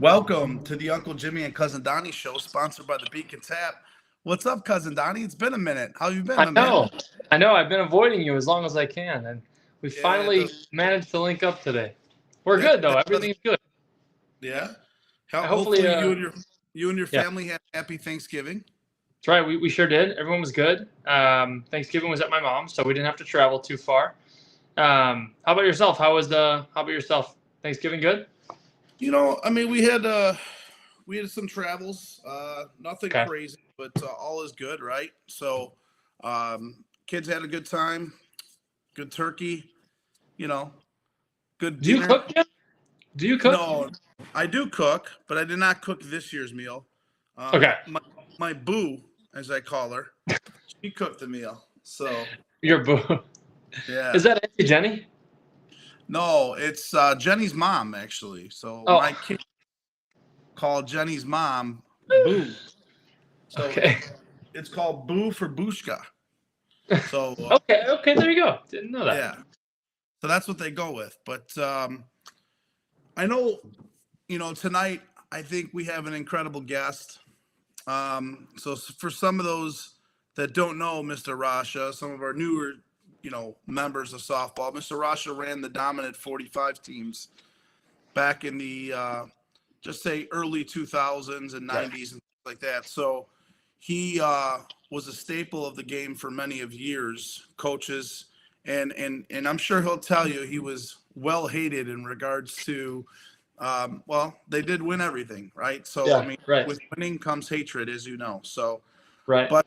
Welcome to the Uncle Jimmy and Cousin Donnie Show, sponsored by the Beacon Tap. What's up, Cousin Donnie? It's been a minute. How you been, I my man? know. I know. I've been avoiding you as long as I can, and we finally managed to link up today. We're good though. Everything's good. Yeah. Hopefully, Hopefully you and your yeah, family had a happy Thanksgiving. that's right. We sure did. Everyone was good. Thanksgiving was at my mom's, so we didn't have to travel too far. How about yourself? How about yourself? Thanksgiving good? I mean, we had some travels. Nothing Okay. crazy, but all is good, right? So, kids had a good time. Good turkey. Good Do you dinner. cook, Jim? Do you cook? No, I do cook, but I did not cook this year's meal. Okay. My boo, as I call her, she cooked the meal. So Your boo. yeah. Is that Auntie Jenny? No, it's Jenny's mom actually. So Oh. my kid called Jenny's mom Boo. So Okay. it's called Boo for Bushka. So Okay. There you go. Didn't know that. yeah. So that's what they go with. But I know, tonight I think we have an incredible guest. So for some of those that don't know Mr. Rasha, some of our newer, members of softball, Mr. Rasha ran the dominant 45 teams back in the just say early 2000s and 90s and things like that. So he was a staple of the game for many of years, coaches, and I'm sure he'll tell you he was well hated in regards to they did win everything, right? So Yeah, I mean, right. with winning comes hatred, as you know. So Right. but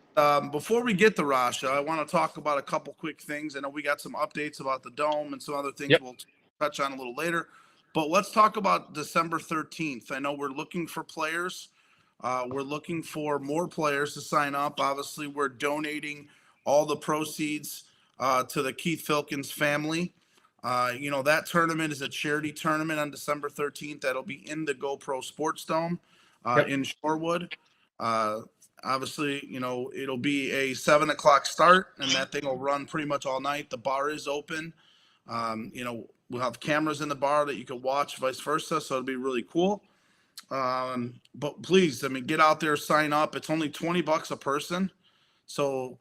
before we get to Rasha, I want to talk about a couple quick things. I know we got some updates about the dome and some other things Yep. we'll touch on a little later. But let's talk about December 13th. I know we're looking for players. We're looking for more players to sign up. Obviously, we're donating all the proceeds to the Keith Filkins family. That tournament is a charity tournament on December 13th. That'll be in the GoPro Sports Dome in Shorewood. Obviously, it'll be a 7:00 start, and that thing will run pretty much all night. The bar is open. We'll have cameras in the bar that you can watch, vice versa. So it'll be really cool. But please, I mean, get out there, sign up. It's only $20 a person, so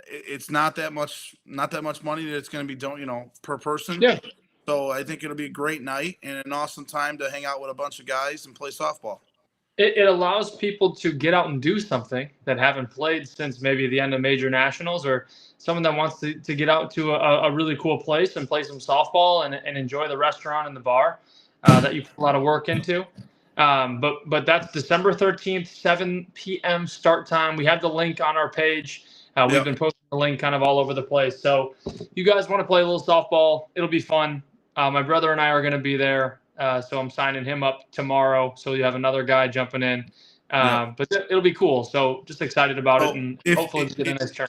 it's not that much money that it's going to be, per person. Yeah. So I think it'll be a great night and an awesome time to hang out with a bunch of guys and play softball. It allows people to get out and do something that haven't played since maybe the end of major nationals, or someone that wants to get out to a really cool place and play some softball and enjoy the restaurant and the bar that you put a lot of work into. But that's December 13th, 7 p.m. start time. We have the link on our page. We've been posting the link kind of all over the place. So you guys want to play a little softball, it'll be fun. My brother and I are going to be there. So I'm signing him up tomorrow. So you have another guy jumping in. But it'll be cool. So just excited about it, and hopefully we get a nice turn.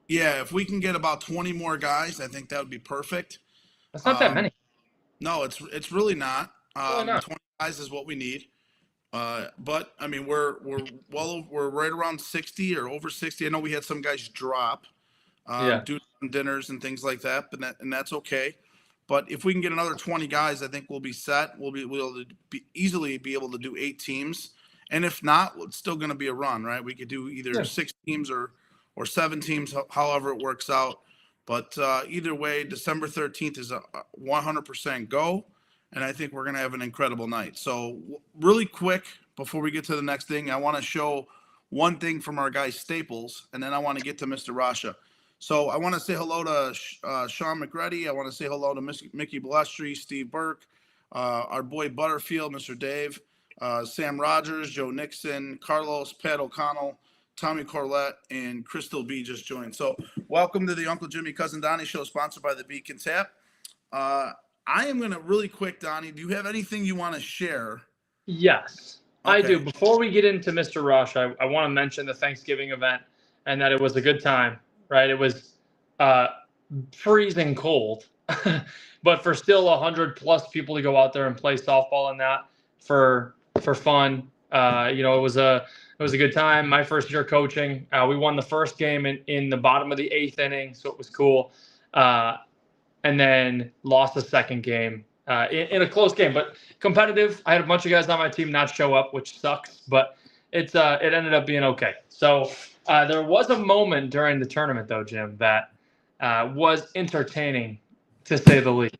Yeah, if we can get about 20 more guys, I think that would be perfect. That's not that many. No, it's really not. 20 guys is what we need. But I mean, we're right around 60 or over 60. I know we had some guys drop due to dinners and things like that, but that's okay. But if we can get another 20 guys, I think we'll be set. We'll easily be able to do 8 teams. And if not, it's still going to be a run, right? We could do either 6 teams or 7 teams, however it works out. But either way, December 13th is a 100% go. And I think we're going to have an incredible night. So really quick, before we get to the next thing, I want to show one thing from our guy Staples, and then I want to get to Mr. Rasha. So I want to say hello to Sean McReady. I want to say hello to Mickey Balestri, Steve Burke, our boy Butterfield, Mr. Dave, Sam Rogers, Joe Nixon, Carlos, Pat O'Connell, Tommy Corlett, and Crystal B just joined. So welcome to the Uncle Jimmy Cousin Donnie Show, sponsored by the Beacon Tap. I am going to really quick, Donnie, do you have anything you want to share? Yes, Okay. I do. Before we get into Mr. Rush, I want to mention the Thanksgiving event and that it was a good time, right? It was freezing cold, but for still 100+ people to go out there and play softball and that for fun, it was a good time. My first year coaching, we won the first game in the bottom of the 8th inning, so it was cool. And then lost the second game in a close game, but competitive. I had a bunch of guys on my team not show up, which sucks, but it ended up being okay. So there was a moment during the tournament, though, Jim, that was entertaining, to say the least.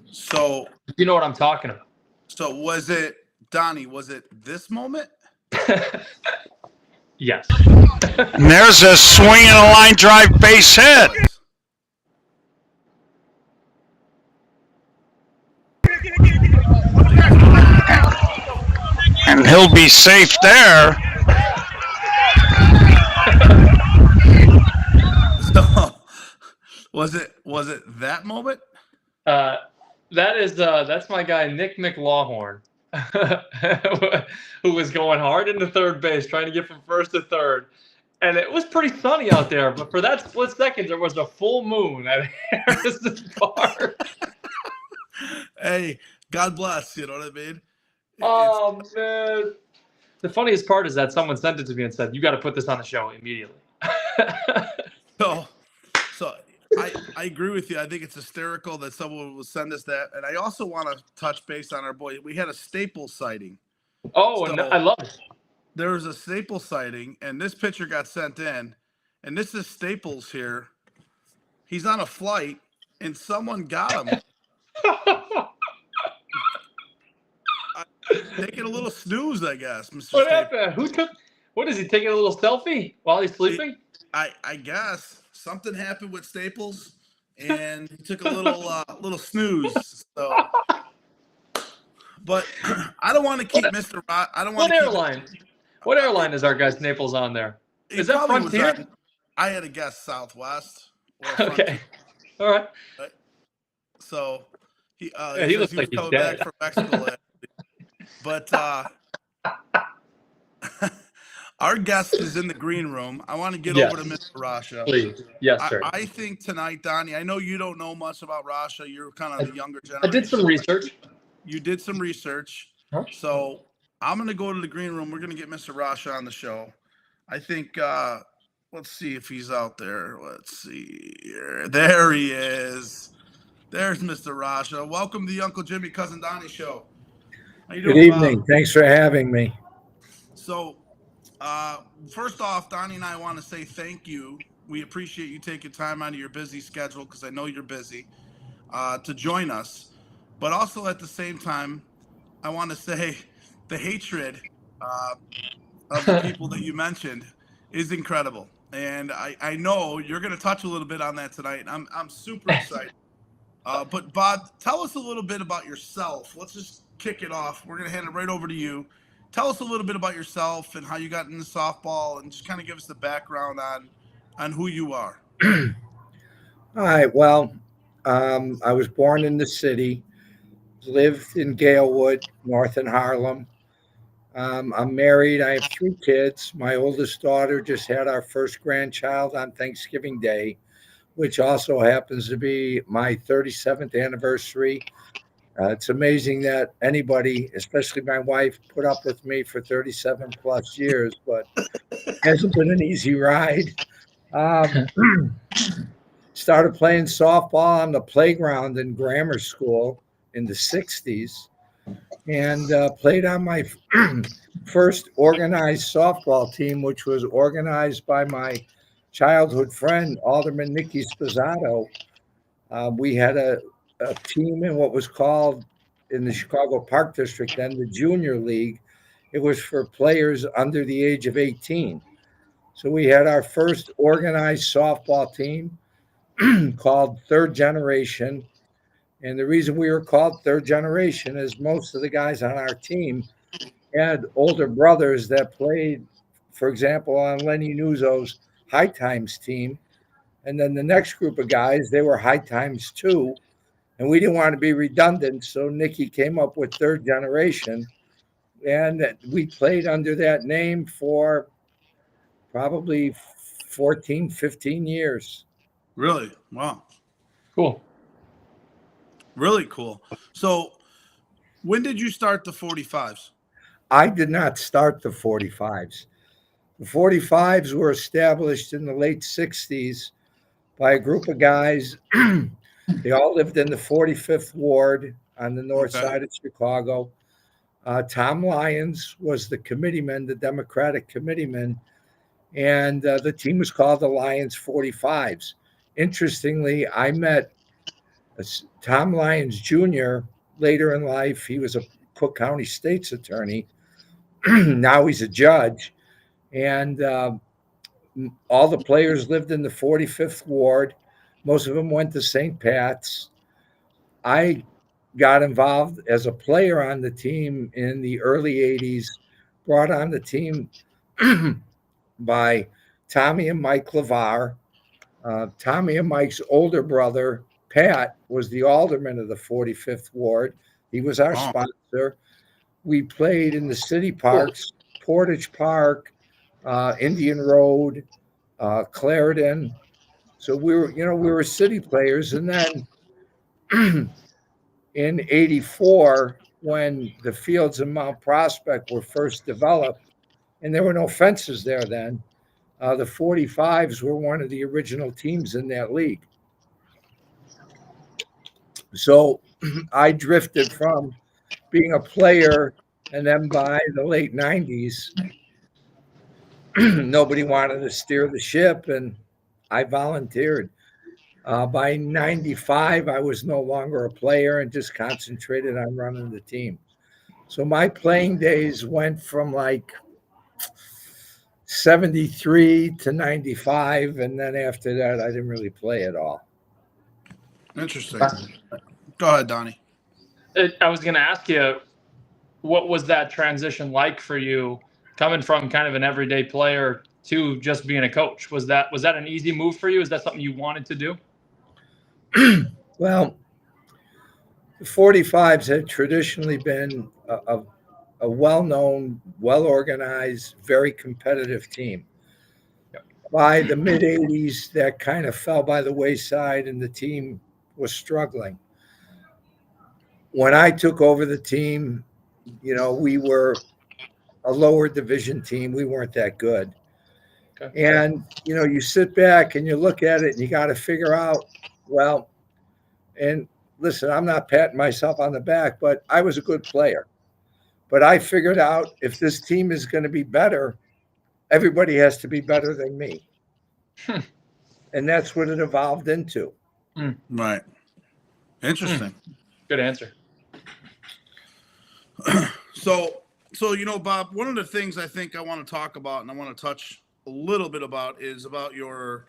So you know what I'm talking about. So was it, Donnie, was it this moment? Yes. And there's a swing and a line drive base hit. And he'll be safe there. So was it that moment? That's my guy Nick McLawhorn, who was going hard into third base, trying to get from first to third. And it was pretty sunny out there, but for that split second, there was a full moon at Harrison Park. Hey, God bless, you know what I mean? Oh, man. The funniest part is that someone sent it to me and said, you got to put this on the show immediately. So I agree with you. I think it's hysterical that someone will send us that. And I also want to touch base on our boy. We had a Staples sighting. Oh, so, and I love it. There was a Staples sighting, and this picture got sent in. And this is Staples here. He's on a flight, and someone got him. Taking a little snooze, I guess, Mr. What Staples. happened? What is he taking a little selfie while he's sleeping? I guess something happened with Staples, and he took a little snooze. So, but I don't want to keep Mr. I don't want. What airline? What airline is our guy Staples on there? Is that Frontier? I had to guess Southwest. Okay. All right. So he looks like he's dead. Back from Mexico. But our guest is in the green room. I want to get over to Mr. Rasha. Please. Yes, sir. I think tonight, Donnie, I know you don't know much about Rasha. You're kind of the younger generation. I did some research. You did some research. Huh? So I'm going to go to the green room. We're going to get Mr. Rasha on the show. I think, let's see if he's out there. Let's see here. There he is. There's Mr. Rasha. Welcome to the Uncle Jimmy Cousin Donnie Show. How you doing, Good evening. Bob? Thanks for having me. So, first off, Donnie and I want to say thank you. We appreciate you taking time out of your busy schedule, because I know you're busy, to join us. But also at the same time, I want to say the hatred of the people that you mentioned is incredible. And I know you're going to touch a little bit on that tonight. I'm super excited. But Bob, tell us a little bit about yourself. Let's just kick it off. We're going to hand it right over to you. Tell us a little bit about yourself and how you got into softball, and just kind of give us the background on who you are. All right. Well, I was born in the city, lived in Galewood, north in Harlem. I'm married. I have 3 kids. My oldest daughter just had our first grandchild on Thanksgiving Day, which also happens to be my 37th anniversary. It's amazing that anybody, especially my wife, put up with me for 37 plus years, but it hasn't been an easy ride. Started playing softball on the playground in grammar school in the 60s, and played on my first organized softball team, which was organized by my childhood friend, Alderman Nicky Sposato. We had a team in what was called in the Chicago Park District then the Junior League. It was for players under the age of 18. So we had our first organized softball team called Third Generation. And the reason we were called Third Generation is most of the guys on our team had older brothers that played, for example, on Lenny Nuzzo's High Times team. And then the next group of guys, they were High Times too. And we didn't want to be redundant. So Nikki came up with Third Generation. And we played under that name for probably 14, 15 years. Really? Wow. Cool. Really cool. So when did you start the 45s? I did not start the 45s. The 45s were established in the late 60s by a group of guys. They all lived in the 45th Ward on the north side of Chicago. Tom Lyons was the committeeman, the Democratic committeeman, and the team was called the Lyons 45s. Interestingly, I met Tom Lyons Jr. later in life. He was a Cook County State's attorney. Now he's a judge. And all the players lived in the 45th Ward. Most of them went to St. Pat's. I got involved as a player on the team in the early 80s, brought on the team by Tommy and Mike LeVar. Tommy and Mike's older brother, Pat, was the alderman of the 45th Ward. He was our sponsor. We played in the city parks, Portage Park, Indian Road, Clarendon. So we were city players. And then in 84, when the fields in Mount Prospect were first developed, and there were no fences there then, the 45s were one of the original teams in that league. So I drifted from being a player, and then by the late 90s, nobody wanted to steer the ship, and I volunteered. By 95, I was no longer a player and just concentrated on running the team. So my playing days went from like 73 to 95, and then after that, I didn't really play at all. Interesting. Go ahead, Donnie. I was going to ask you, what was that transition like for you, coming from kind of an everyday player to just being a coach? Was that an easy move for you? Is that something you wanted to do? Well, the 45s had traditionally been a well-known, well-organized, very competitive team. Yep. By the mid-80s, that kind of fell by the wayside, and the team was struggling. When I took over the team, we were a lower division team. We weren't that good. Okay. And, you sit back and you look at it and you got to figure out, well, and listen, I'm not patting myself on the back, but I was a good player. But I figured out if this team is going to be better, everybody has to be better than me. And that's what it evolved into. Right. Interesting. Good answer. So, Bob, one of the things I think I want to talk about and I want to touch a little bit about is about your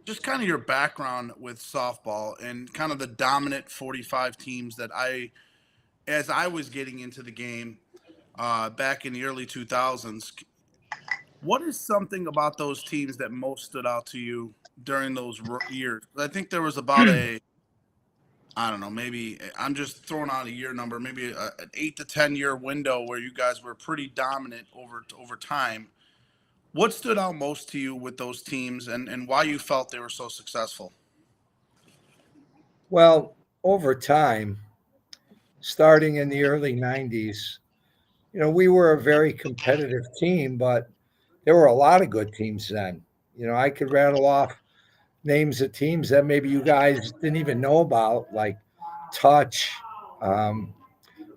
just kind of your background with softball and kind of the dominant 45 teams that as I was getting into the game back in the early 2000s. What is something about those teams that most stood out to you during those years? I think there was about I don't know, maybe I'm just throwing out a year number, maybe an 8 to 10 year window where you guys were pretty dominant over time. What stood out most to you with those teams and why you felt they were so successful? Well, over time, starting in the early 90s, we were a very competitive team, but there were a lot of good teams then. I could rattle off names of teams that maybe you guys didn't even know about, like Touch, the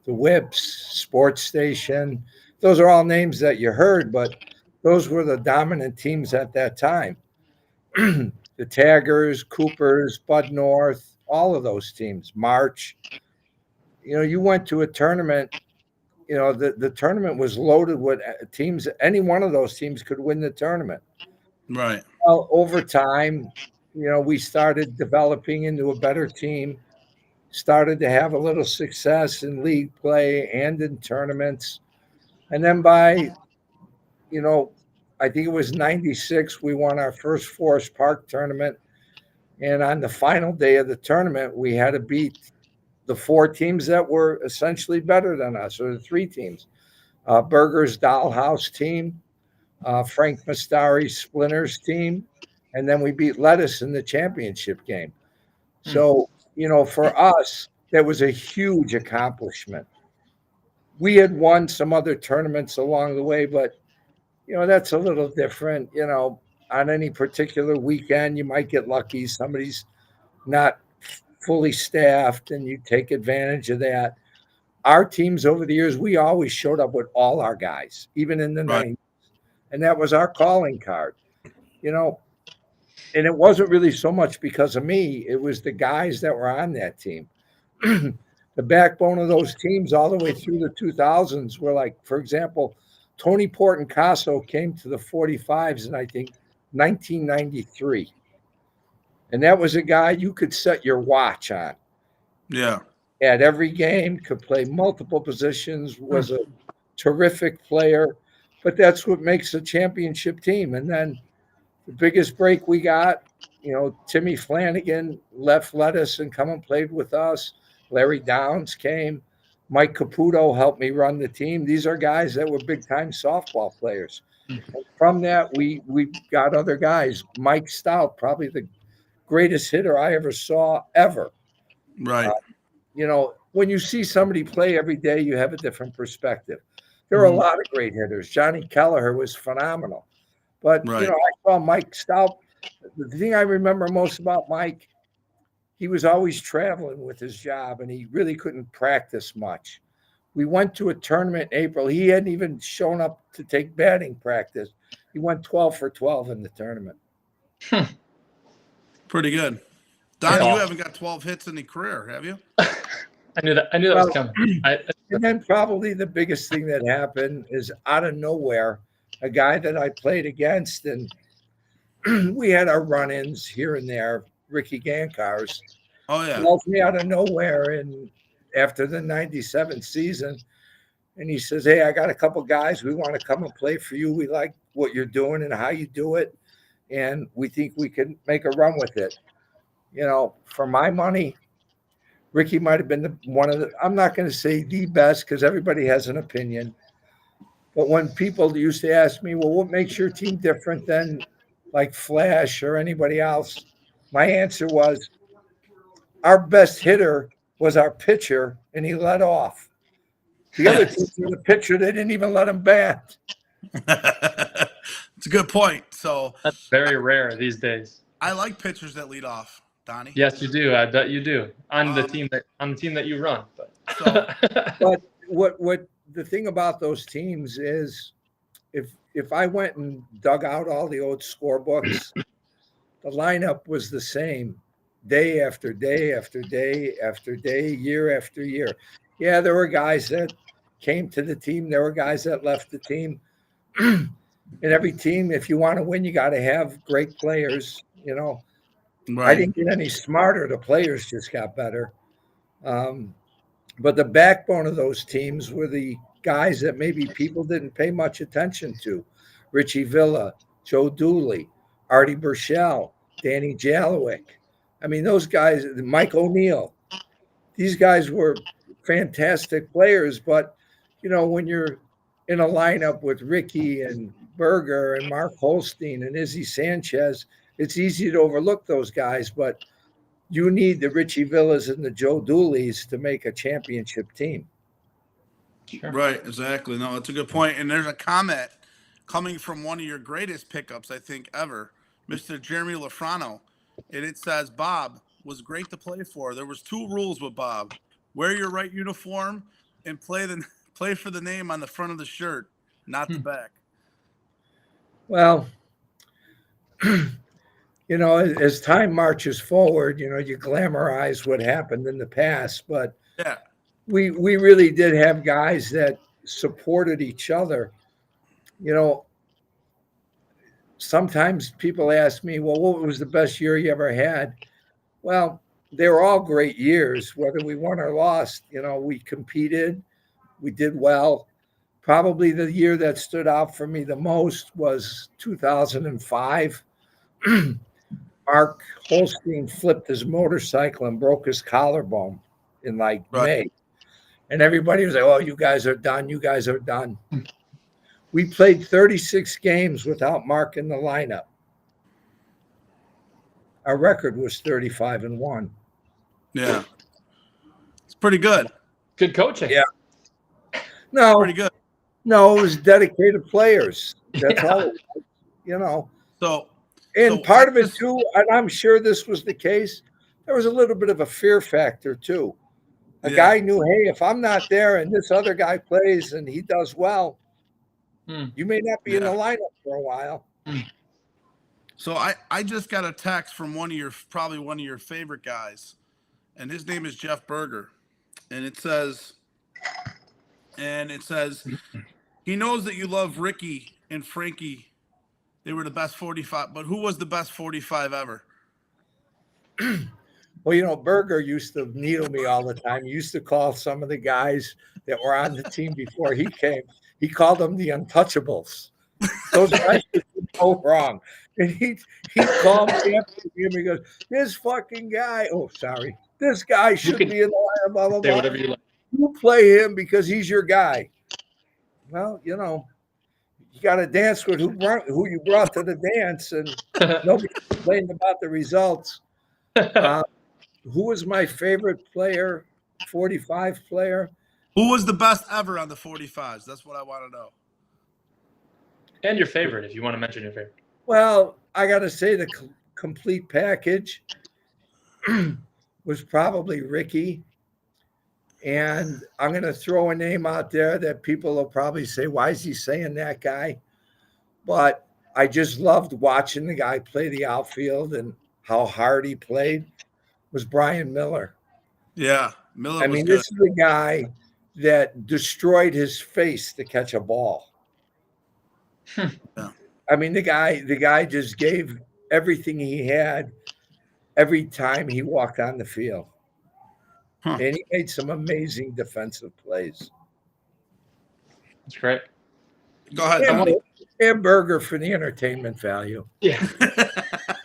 Whips, Sports Station. Those are all names that you heard, but those were the dominant teams at that time. The Taggers, Coopers, Bud North, all of those teams, March. You went to a tournament the tournament was loaded with teams. Any one of those teams could win the tournament. Right. Well, over time, we started developing into a better team, started to have a little success in league play and in tournaments. And then I think it was 96, we won our first Forest Park tournament. And on the final day of the tournament, we had to beat the 4 teams that were essentially better than us, or the 3 teams. Berger's Dollhouse team, Frank Mastari's Splinters team, and then we beat Lettuce in the championship game. So, for us, that was a huge accomplishment. We had won some other tournaments along the way, but, that's a little different. On any particular weekend, you might get lucky. Somebody's not fully staffed, and you take advantage of that. Our teams over the years, we always showed up with all our guys, even in the Right. 90s. And that was our calling card, and it wasn't really so much because of me. It was the guys that were on that team. The backbone of those teams all the way through the 2000s were like, for example, Tony Portencaso came to the 45s in, I think, 1993. And that was a guy you could set your watch on. Yeah. At every game, could play multiple positions, was a terrific player. But that's what makes a championship team. And then the biggest break we got, Timmy Flanagan left Lettuce and come and played with us. Larry Downs came. Mike Caputo helped me run the team. These are guys that were big-time softball players. And from that, we got other guys. Mike Stout, probably the greatest hitter I ever saw ever. Right. When you see somebody play every day, you have a different perspective. There are a lot of great hitters. Johnny Kelleher was phenomenal. But, Right. I saw Mike Stout. The thing I remember most about Mike, he was always traveling with his job, and he really couldn't practice much. We went to a tournament in April. He hadn't even shown up to take batting practice. He went 12 for 12 in the tournament. Pretty good. Donnie, Yeah. you haven't got 12 hits in your career, have you? I knew that was coming. And then probably the biggest thing that happened is out of nowhere, a guy that I played against, and we had our run-ins here and there, Ricky Gankars, Oh, yeah. calls me out of nowhere and after the 97 season, and he says, "Hey, I got a couple guys. We want to come and play for you. We like what you're doing and how you do it, and we think we can make a run with it." For my money, Ricky might have been one of the, I'm not going to say the best because everybody has an opinion. But when people used to ask me, well, what makes your team different than like Flash or anybody else? My answer was, our best hitter was our pitcher, and he led off. The other team was a pitcher, they didn't even let him bat. It's a good point. So That's very rare these days. I like pitchers that lead off, Donnie. Yes, you do. I bet you do. On the team that you run. So But what the thing about those teams is, if I went and dug out all the old scorebooks, the lineup was the same day after day after day after day, year after year. Yeah, there were guys that came to the team. There were guys that left the team. In every team, if you want to win, you got to have great players. I right. didn't get any smarter. The players just got better. But the backbone of those teams were the guys that maybe people didn't pay much attention to. Richie Villa, Joe Dooley, Artie Burchell, Danny Jalowick. I mean, those guys, Mike O'Neill, these guys were fantastic players. But, when you're in a lineup with Ricky and Berger and Mark Holstein and Izzy Sanchez, it's easy to overlook those guys. But you need the Richie Villas and the Joe Dooleys to make a championship team. Sure. Right, exactly. No, it's a good point. And there's a comment coming from one of your greatest pickups, I think, ever, Mr. Jeremy Lafrano. And it says, Bob was great to play for. There was 2 rules with Bob. Wear your right uniform and play for the name on the front of the shirt, not the back. Well, as time marches forward, you glamorize what happened in the past, but Yeah. we really did have guys that supported each other. You know, sometimes people ask me, well, what was the best year you ever had? Well, they were all great years, whether we won or lost. You know, we competed, we did well. Probably the year that stood out for me the most was 2005. Mark Holstein flipped his motorcycle and broke his collarbone in like May. And everybody was like, oh, you guys are done. You guys are done. We played 36 games without Mark in the lineup. Our record was 35-1. Yeah. It's pretty good. Good coaching. Yeah. No, Pretty good. no, it was dedicated players. That's Yeah. all it was, you know. So Part of it too, and I'm sure this was the case, there was a little bit of a fear factor too. A guy knew, hey, if I'm not there and this other guy plays and he does well, you may not be in the lineup for a while. So I just got a text from probably one of your favorite guys, and his name is Jeff Berger, and it says he knows that you love Ricky and Frankie. They were the best 45, but who was the best 45 ever? Well, you know, Berger used to needle me all the time. He used to call some of the guys that were on the team before he came. He called them the untouchables. Those guys could go wrong. And he'd call me after the game. He goes, this fucking guy. Oh, sorry. This guy should be in the lineup, blah, blah, blah. Whatever you like. You play him because he's your guy. Well, you know, you got to dance with who you brought to the dance, and nobody complained about the results. Who was my favorite player, 45 player? Who was the best ever on the 45s? That's what I want to know. And your favorite, if you want to mention your favorite. Well, I got to say the complete package was probably Ricky. And I'm going to throw a name out there that people will probably say, why is he saying that guy? But I just loved watching the guy play the outfield and how hard he played. Was Brian Miller. Yeah, Miller. I mean, this is the guy that destroyed his face to catch a ball. Yeah. I mean, the guy just gave everything he had every time he walked on the field. And he made some amazing defensive plays. That's great. Go ahead. And Berger for the entertainment value. Yeah.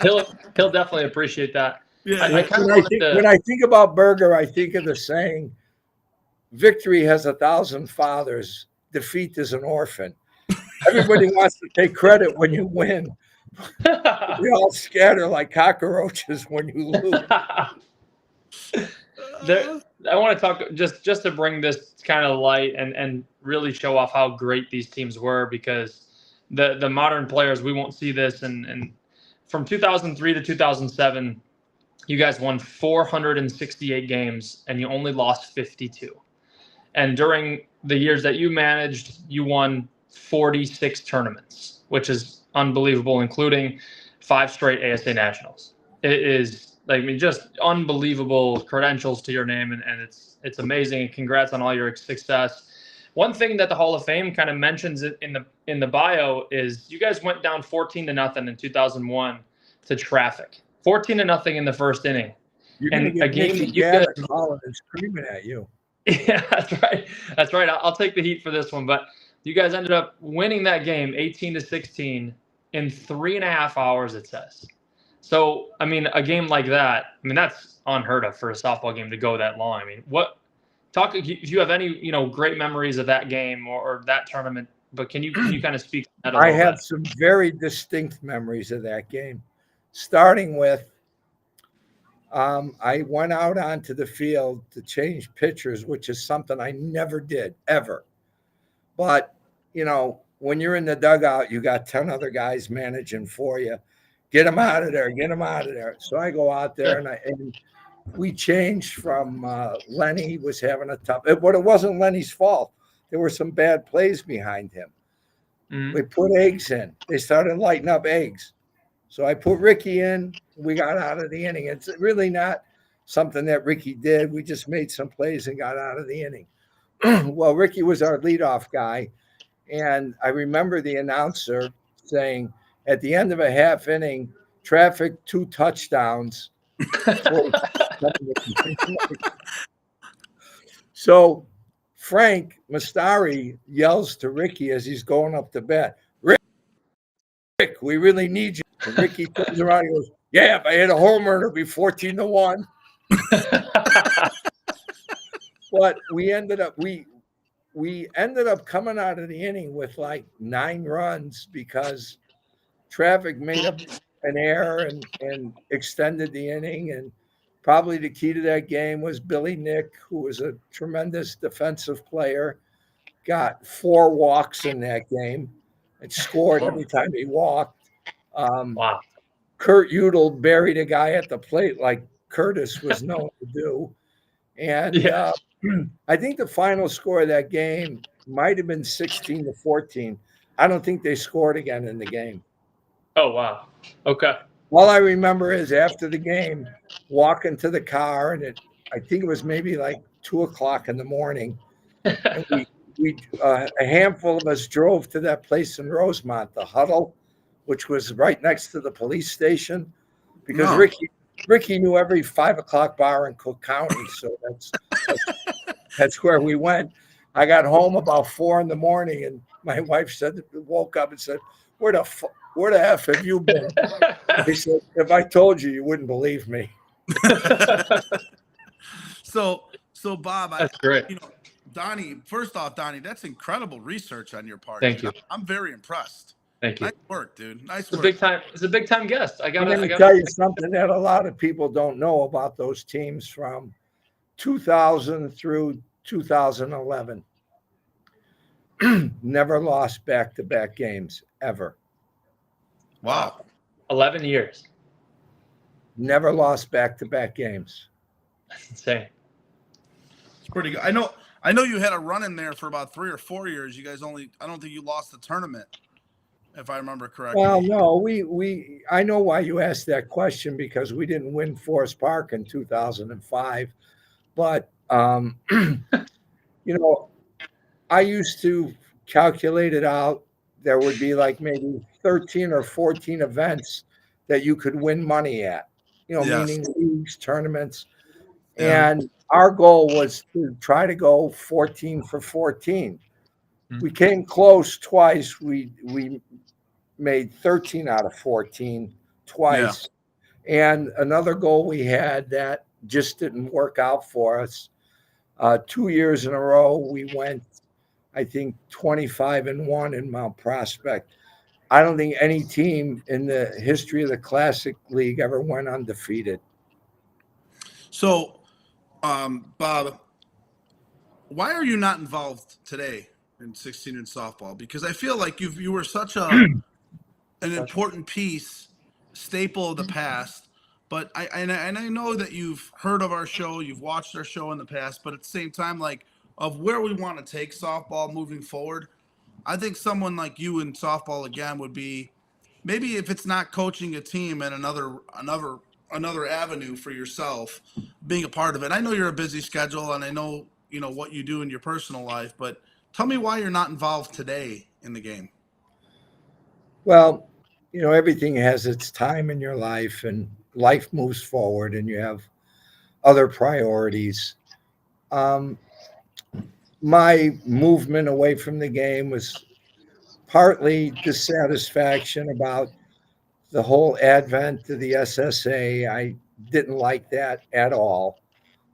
He'll definitely appreciate that. Yeah. When I think about Berger, I think of the saying, victory has 1,000 fathers, defeat is an orphan. Everybody wants to take credit when you win. We all scatter like cockroaches when you lose. I want to talk just to bring this kind of light and really show off how great these teams were, because the modern players, we won't see this. And from 2003 to 2007, you guys won 468 games and you only lost 52. And during the years that you managed, you won 46 tournaments, which is unbelievable, including 5 straight ASA Nationals. It is, I mean, just unbelievable credentials to your name, and it's amazing. And congrats on all your success. One thing that the Hall of Fame kind of mentions in the bio is you guys went down 14-0 in 2001 to Traffic. 14-0 in the first inning. You're going to get a game that you guys calling and screaming at you. Yeah, that's right. That's right. I'll take the heat for this one, but you guys ended up winning that game 18-16 in 3.5 hours, it says. So, I mean, a game like that, I mean, that's unheard of for a softball game to go that long. I mean, if you have any, great memories of that game or that tournament, but can you kind of speak to that a little bit? I have some very distinct memories of that game, starting with I went out onto the field to change pitchers, which is something I never did, ever. But, when you're in the dugout, you got 10 other guys managing for you. Get them out of there. Get them out of there. So I go out there, and we changed from Lenny was having a tough – but it wasn't Lenny's fault. There were some bad plays behind him. Mm-hmm. We put eggs in. They started lighting up eggs. So I put Ricky in. We got out of the inning. It's really not something that Ricky did. We just made some plays and got out of the inning. Well, Ricky was our leadoff guy. And I remember the announcer saying at the end of a half inning, Traffic 2 touchdowns. 47 So Frank Mastari yells to Ricky as he's going up to bat, Rick, we really need you. And Ricky turns around and goes, yeah, if I hit a home run, it'll be 14-1. But we ended up coming out of the inning with like 9 runs because Traffic made up an error and extended the inning. And probably the key to that game was Billy Nick, who was a tremendous defensive player, got 4 walks in that game and scored every time he walked. Wow. Kurt Udall buried a guy at the plate like Curtis was known to do. And I think the final score of that game might have been 16-14. I don't think they scored again in the game. Oh, wow. Okay. All I remember is after the game, walking to the car, and I think it was maybe like 2:00 in the morning. And a handful of us drove to that place in Rosemont, the Huddle, which was right next to the police station, because Ricky knew every 5:00 bar in Cook County, so that's where we went. I got home about 4 in the morning, and my wife woke up and said, "Where the F have you been?" He said, "If I told you, you wouldn't believe me." So Bob, That's great. Donnie, first off, Donnie, that's incredible research on your part. Thank you. I'm very impressed. Thank you. Nice work, dude. Nice work. It's a big time guest. I'm going to tell you something that a lot of people don't know about those teams from 2000 through 2011. Never lost back-to-back games, ever. Wow. 11 years. Never lost back-to-back games. That's insane. It's pretty good. I know you had a run in there for about 3 or 4 years. You guys I don't think you lost the tournament, if I remember correctly. Well, no, I know why you asked that question, because we didn't win Forest Park in 2005. But, I used to calculate it out. There would be like maybe 13 or 14 events that you could win money at, meaning leagues, tournaments. Yeah. And our goal was to try to go 14 for 14. Mm-hmm. We came close twice. We made 13 out of 14 twice. Yeah. And another goal we had that just didn't work out for us. 2 years in a row, we went, I think, 25-1 in Mount Prospect. I don't think any team in the history of the Classic League ever went undefeated. So, Bob, why are you not involved today in 16 in softball? Because I feel like you were such an important piece, staple of the past. But I know that you've heard of our show, you've watched our show in the past, but at the same time, like, of where we want to take softball moving forward, I think someone like you in softball again would be, maybe if it's not coaching a team and another avenue for yourself, being a part of it. I know you're a busy schedule, and I know what you do in your personal life, but tell me why you're not involved today in the game. Well, everything has its time in your life, and life moves forward, and you have other priorities. My movement away from the game was partly dissatisfaction about the whole advent of the SSA. I didn't like that at all.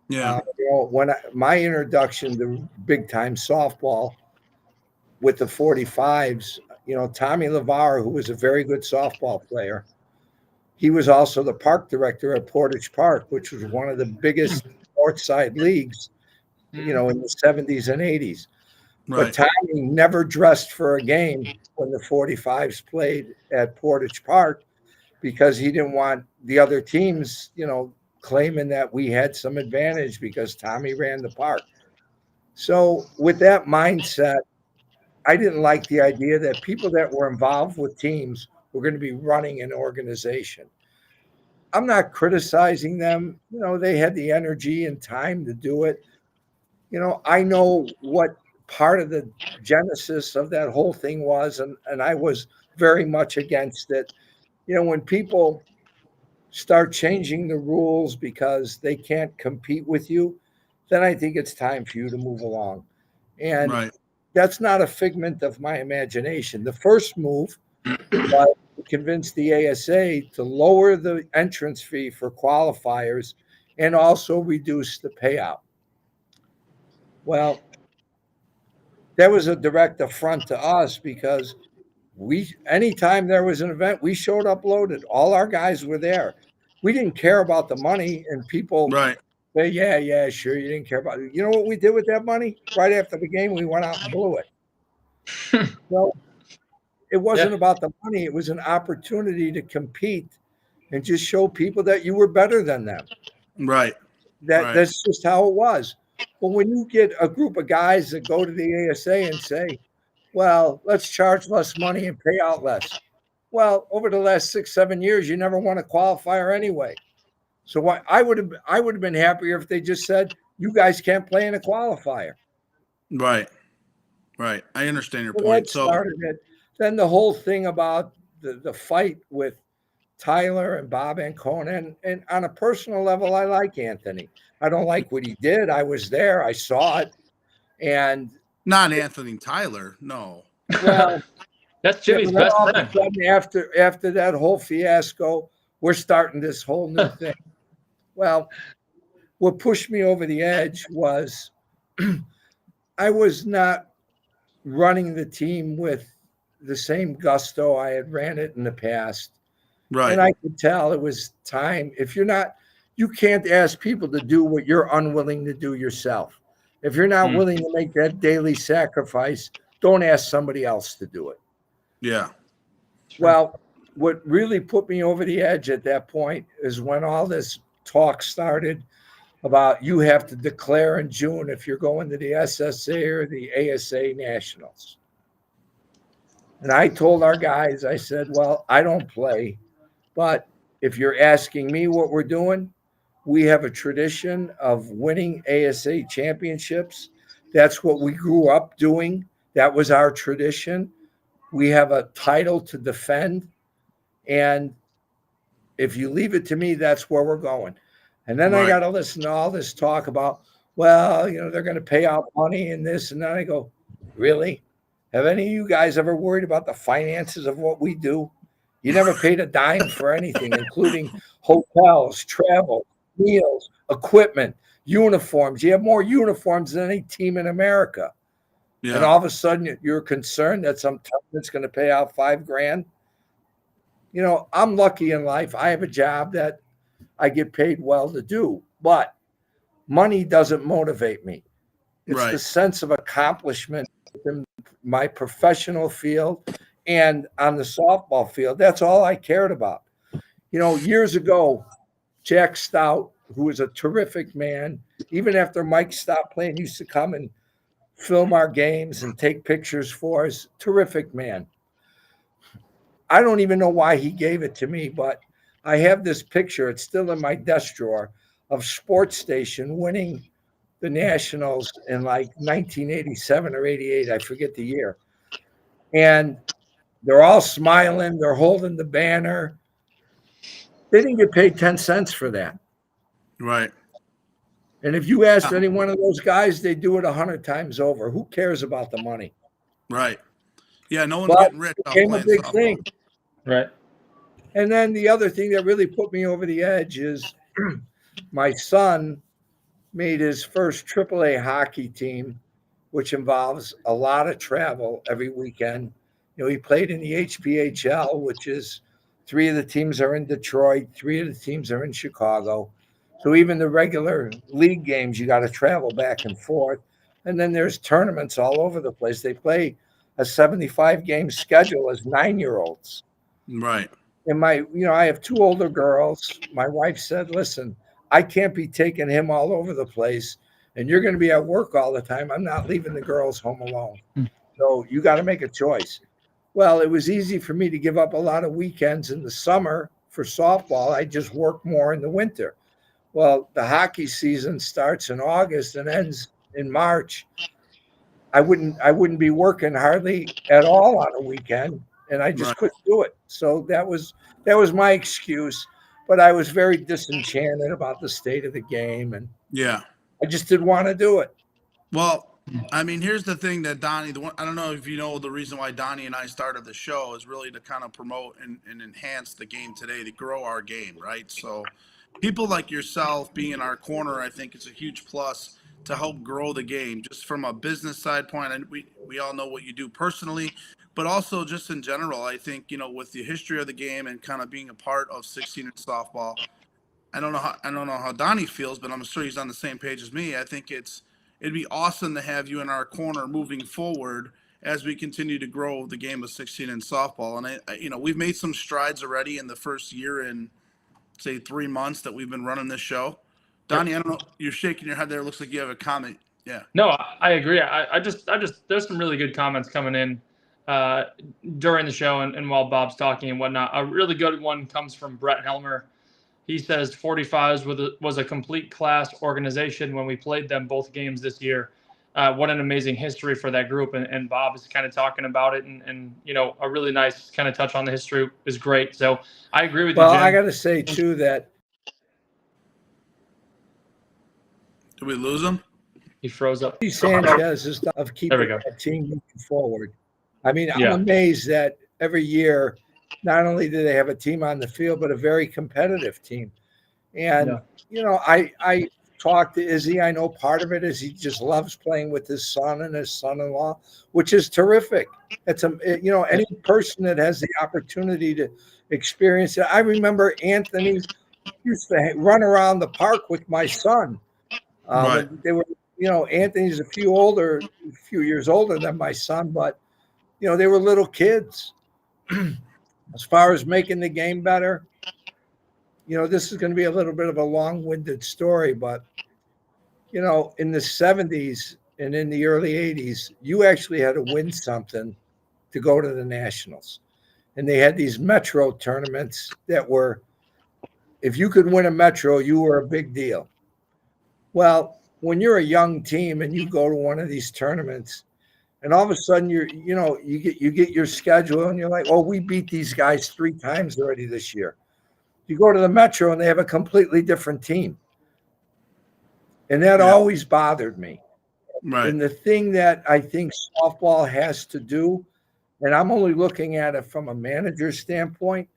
Yeah. When my introduction to big time softball with the 45s, Tommy LeVar, who was a very good softball player, he was also the park director at Portage Park, which was one of the biggest northside leagues, in the 70s and 80s. Right. But Tommy never dressed for a game when the 45s played at Portage Park, because he didn't want the other teams, claiming that we had some advantage because Tommy ran the park. So with that mindset, I didn't like the idea that people that were involved with teams were going to be running an organization. I'm not criticizing them. They had the energy and time to do it. I know what part of the genesis of that whole thing was, and I was very much against it. When people start changing the rules because they can't compete with you, then I think it's time for you to move along. And Right. that's not a figment of my imagination. The first move was to convince the ASA to lower the entrance fee for qualifiers and also reduce the payout. Well, that was a direct affront to us because anytime there was an event, we showed up loaded. All our guys were there. We didn't care about the money, and people Right. say, yeah, sure, you didn't care about it. You know what we did with that money? Right after the game, we went out and blew it. Well, it wasn't about the money. It was an opportunity to compete and just show people that you were better than them. Right. That's just how it was. But when you get a group of guys that go to the ASA and say, well, let's charge less money and pay out less. Well, over the last 6-7 years, you never won a qualifier anyway. So I would have been happier if they just said, you guys can't play in a qualifier. Right. I understand your Well, point. that started it. Then the whole thing about the fight with Tyler and Bob Ancona, and on a personal level, I like Anthony. I don't like what he did. I was there. I saw it. And not Anthony Tyler. No. Well, that's Jimmy's best all friend. Of a sudden, after that whole fiasco, we're starting this whole new thing. Well, what pushed me over the edge was I was not running the team with the same gusto I had ran it in the past. Right. And I could tell it was time. If you're not, you can't ask people to do what you're unwilling to do yourself. If you're not willing to make that daily sacrifice, don't ask somebody else to do it. Yeah. Well, what really put me over the edge at that point is when all this talk started about you have to declare in June if you're going to the SSA or the ASA Nationals. And I told our guys, I said, well, I don't play, but if you're asking me what we're doing, we have a tradition of winning ASA championships. That's what we grew up doing. That was our tradition. We have a title to defend. And if you leave it to me, that's where we're going. And then I got to listen to all this talk about, well, they're going to pay out money and this. And then I go, really? Have any of you guys ever worried about the finances of what we do? You never paid a dime for anything, including hotels, travel, meals, equipment, uniforms. You have more uniforms than any team in America. Yeah. And all of a sudden you're concerned that some tournament's going to pay out $5,000. I'm lucky in life. I have a job that I get paid well to do, but money doesn't motivate me. It's the sense of accomplishment in my professional field and on the softball field. That's all I cared about. Years ago, Jack Stout, who was a terrific man, even after Mike stopped playing, used to come and film our games and take pictures for us. Terrific man. I don't even know why he gave it to me, but I have this picture. It's still in my desk drawer of Sports Station winning the Nationals in like 1987 or 88. I forget the year. And they're all smiling. They're holding the banner. They didn't get paid 10 cents for that. Right. And if you asked any one of those guys, they do it 100 times over. Who cares about the money? Right. Yeah, no one's getting rich. It became a big thing. Right. And then the other thing that really put me over the edge is my son made his first AAA hockey team, which involves a lot of travel every weekend. He played in the HPHL, which is 3 of the teams are in Detroit, 3 of the teams are in Chicago. So even the regular league games, you got to travel back and forth. And then there's tournaments all over the place. They play a 75-game schedule as 9-year-olds. Right. And I have 2 older girls. My wife said, listen, I can't be taking him all over the place, and you're going to be at work all the time. I'm not leaving the girls home alone. So you got to make a choice. Well, it was easy for me to give up a lot of weekends in the summer for softball. I just work more in the winter. Well, the hockey season starts in August and ends in March, I wouldn't be working hardly at all on a weekend, and I just Right. couldn't do it. So that was my excuse. But I was very disenchanted about the state of the game, and Yeah. I just didn't want to do it. Well, I mean, here's the thing that Donnie, I don't know if you know the reason why Donnie and I started the show is really to kind of promote and enhance the game today, to grow our game, right? So people like yourself being in our corner, I think it's a huge plus to help grow the game, just from a business side point. And we all know what you do personally, but also just in general. I think, with the history of the game and kind of being a part of 16 in softball, I don't know how Donnie feels, but I'm sure he's on the same page as me. I think it'd be awesome to have you in our corner moving forward as we continue to grow the game of 16 in softball. And we've made some strides already in the first year and say 3 months that we've been running this show. Donnie, I don't know. You're shaking your head there. It looks like you have a comment. Yeah. No, I agree. I just there's some really good comments coming in during the show and while Bob's talking and whatnot. A really good one comes from Brett Helmer. He says 45s was a complete class organization when we played them both games this year. What an amazing history for that group. And Bob is kind of talking about it. And a really nice kind of touch on the history is great. So I agree with you, Jim. Well, I got to say, too, that. Did we lose him? He froze up. Sanchez is of keeping that team moving forward. I mean, I'm amazed that every year, not only do they have a team on the field, but a very competitive team. And, I talked to Izzy. I know part of it is he just loves playing with his son and his son-in-law, which is terrific. It's any person that has the opportunity to experience it. I remember Anthony used to run around the park with my son. Right. They were, Anthony's a few years older than my son, but they were little kids. As far as making the game better, this is going to be a little bit of a long-winded story, but in the 70s and in the early 80s, you actually had to win something to go to the Nationals. And they had these Metro tournaments that were, if you could win a Metro, you were a big deal. Well, when you're a young team and you go to one of these tournaments, and all of a sudden you get your schedule and you're like, oh, we beat these guys 3 times already this year. You go to the Metro and they have a completely different team. And that always bothered me. Right. And the thing that I think softball has to do, and I'm only looking at it from a manager's standpoint,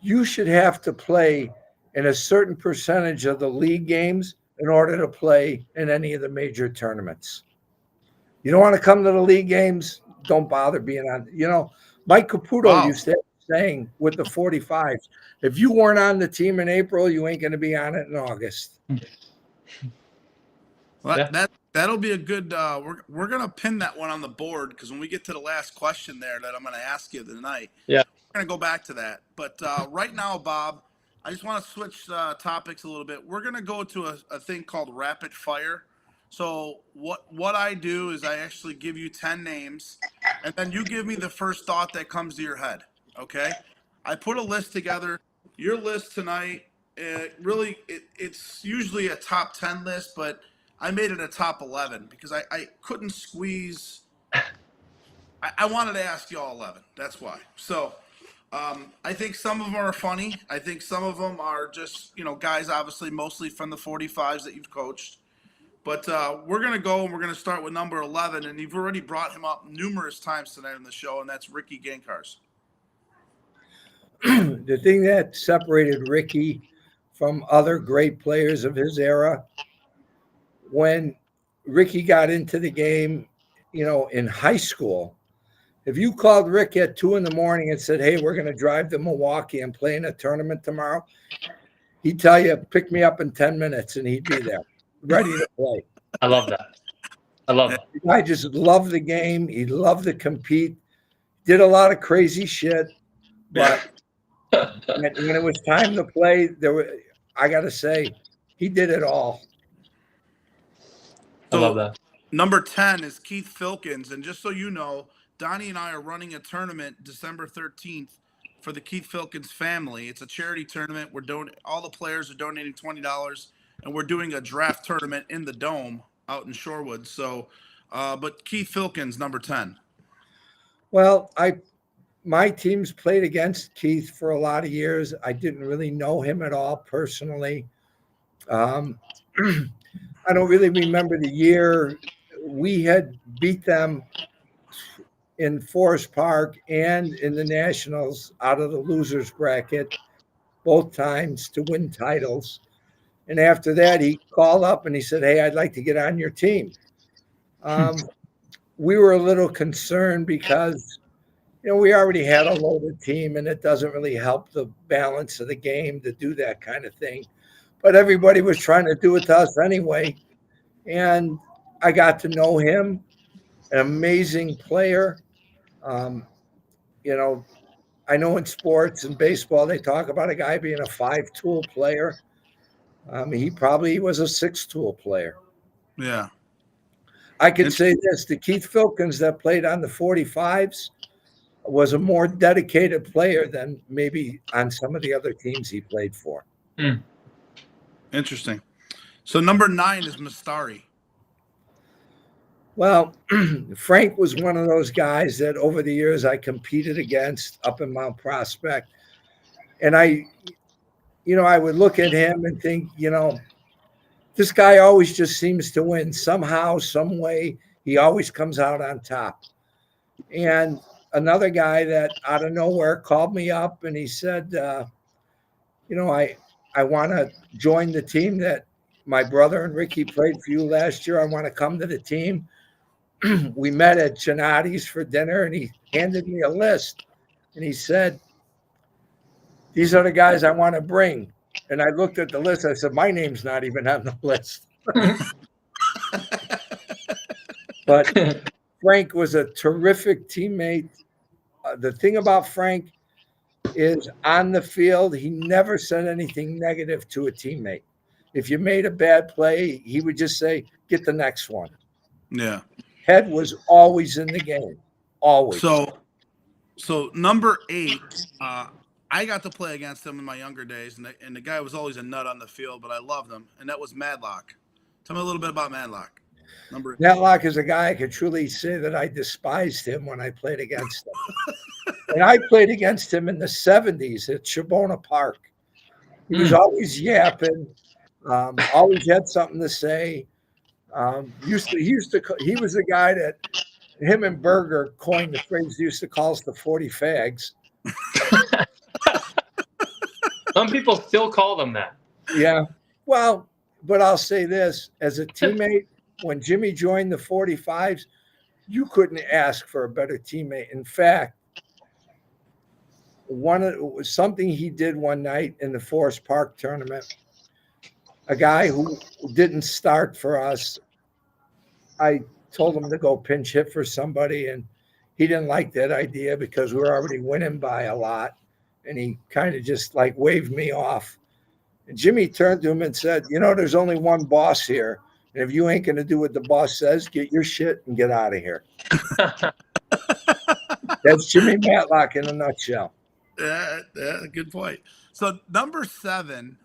you should have to play in a certain percentage of the league games in order to play in any of the major tournaments. You don't want to come to the league games, don't bother being on. Mike Caputo used to have a saying with the 45s, if you weren't on the team in April, you ain't going to be on it in August. Well, that'll be a good we're going to pin that one on the board, because when we get to the last question there that I'm going to ask you tonight, we're going to go back to that. But right now, Bob, I just want to switch topics a little bit. We're going to go to a thing called rapid fire. So what I do is I actually give you 10 names, and then you give me the first thought that comes to your head, okay? I put a list together. Your list tonight, it's usually a top 10 list, but I made it a top 11 because I couldn't squeeze. I wanted to ask you all 11. That's why. So I think some of them are funny. I think some of them are just, guys, obviously, mostly from the 45s that you've coached. But we're going to go and we're going to start with number 11. And you've already brought him up numerous times tonight on the show, and that's Ricky Gankars. The thing that separated Ricky from other great players of his era, when Ricky got into the game, in high school, if you called Rick at 2 a.m. and said, hey, we're going to drive to Milwaukee and play in a tournament tomorrow, he'd tell you, pick me up in 10 minutes, and he'd be there, ready to play. I love that. I just loved the game. He loved to compete, did a lot of crazy shit. But when it was time to play, I got to say, he did it all. I love that. Number 10 is Keith Filkins. And just so you know, Donnie and I are running a tournament December 13th for the Keith Filkins family. It's a charity tournament. All the players are donating $20, and we're doing a draft tournament in the Dome out in Shorewood. So, but Keith Filkins, number 10. Well, my teams played against Keith for a lot of years. I didn't really know him at all personally. I don't really remember the year. We had beat them in Forest Park and in the Nationals out of the losers bracket both times to win titles. And after that, he called up and he said, "Hey, I'd like to get on your team." We were a little concerned because we already had a loaded team, and it doesn't really help the balance of the game to do that kind of thing. But everybody was trying to do it to us anyway. And I got to know him, an amazing player. Um, I know in sports and baseball, they talk about a guy being a 5-tool player. He probably was a 6-tool player. Yeah. I could say this, the Keith Filkins that played on the 45s was a more dedicated player than maybe on some of the other teams he played for. Interesting. So number 9 is Mastari. Well, Frank was one of those guys that over the years I competed against up in Mount Prospect. And I would look at him and think, this guy always just seems to win somehow, some way. He always comes out on top. And another guy that out of nowhere called me up and he said, I want to join the team that my brother and Ricky played for you last year. I want to come to the team. We met at Giannotti's for dinner and he handed me a list and he said, "These are the guys I want to bring." And I looked at the list. I said, "My name's not even on the list." But Frank was a terrific teammate. The thing about Frank is on the field, he never said anything negative to a teammate. If you made a bad play, he would just say, "Get the next one." Yeah. Head was always in the game. Always. So number 8, I got to play against him in my younger days, and the guy was always a nut on the field, but I loved him, and that was Madlock. Tell me a little bit about Madlock. Matlock is a guy I could truly say that I despised him when I played against him. And I played against him in the 70s at Shabona Park. He was always yapping, always had something to say. He was the guy that him and Berger coined the phrase. He used to call us the 40 fags. Some people still call them that. Yeah. Well, but I'll say this, as a teammate, when Jimmy joined the 45s, you couldn't ask for a better teammate. In fact, something he did one night in the Forest Park tournament, a guy who didn't start for us, I told him to go pinch hit for somebody, and he didn't like that idea because we were already winning by a lot. And he kind of just like waved me off. And Jimmy turned to him and said, "There's only one boss here. And if you ain't going to do what the boss says, get your shit and get out of here." That's Jimmy Matlock in a nutshell. Yeah, good point. So number 7,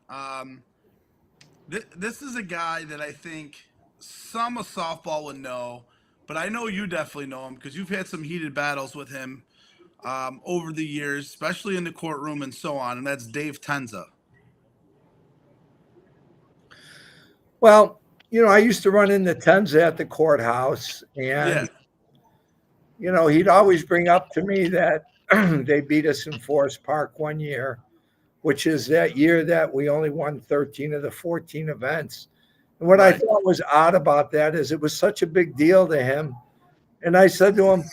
this is a guy that I think some of softball would know, but I know you definitely know him because you've had some heated battles with him over the years, especially in the courtroom and so on, and that's Dave Tenza. Well, I used to run into Tenza at the courthouse, and he'd always bring up to me that they beat us in Forest Park one year, which is that year that we only won 13 of the 14 events. And what I thought was odd about that is it was such a big deal to him. And I said to him,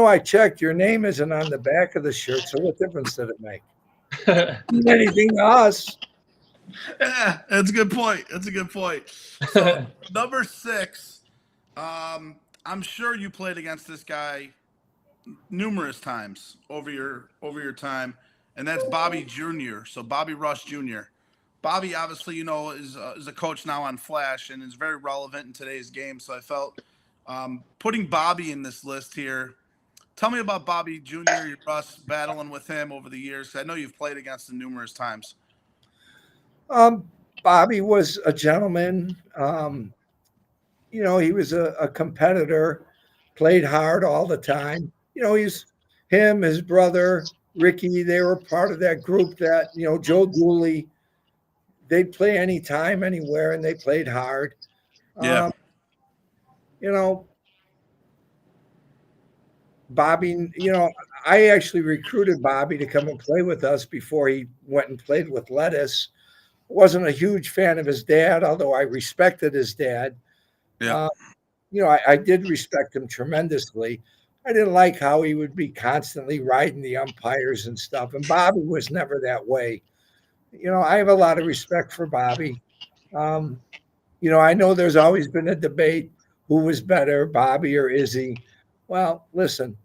I checked, your name isn't on the back of the shirt, so what difference did it make? Anything to us. Yeah, that's a good point. So, number 6, I'm sure you played against this guy numerous times over your time, and that's Bobby Jr. So Bobby Rush Jr. Bobby, obviously, is a coach now on Flash and is very relevant in today's game. So I felt putting Bobby in this list here. Tell me about Bobby Jr., Russ, battling with him over the years. I know you've played against him numerous times. Bobby was a gentleman. he was a competitor, played hard all the time. Him, his brother, Ricky, they were part of that group that, Joe Dooley, they'd play anytime, anywhere, and they played hard. Yeah. You know, Bobby, I actually recruited Bobby to come and play with us before he went and played with Lettuce. Wasn't a huge fan of his dad, although I respected his dad. Yeah. I did respect him tremendously. I didn't like how he would be constantly riding the umpires and stuff. And Bobby was never that way. I have a lot of respect for Bobby. I know there's always been a debate who was better, Bobby or Izzy. Well, listen,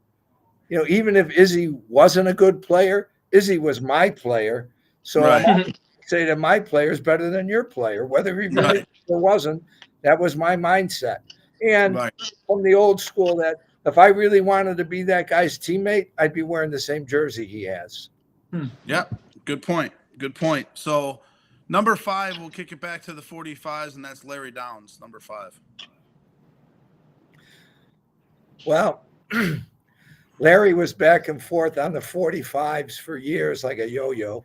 even if Izzy wasn't a good player, Izzy was my player. So Right. I'm say that my player is better than your player, whether he really Right. or wasn't. That was my mindset. And Right. from the old school, that if I really wanted to be that guy's teammate, I'd be wearing the same jersey he has. Yeah. Good point. Good point. So number 5, we'll kick it back to the 45s, and that's Larry Downs, number 5. Well, Larry was back and forth on the 45s for years, like a yo-yo.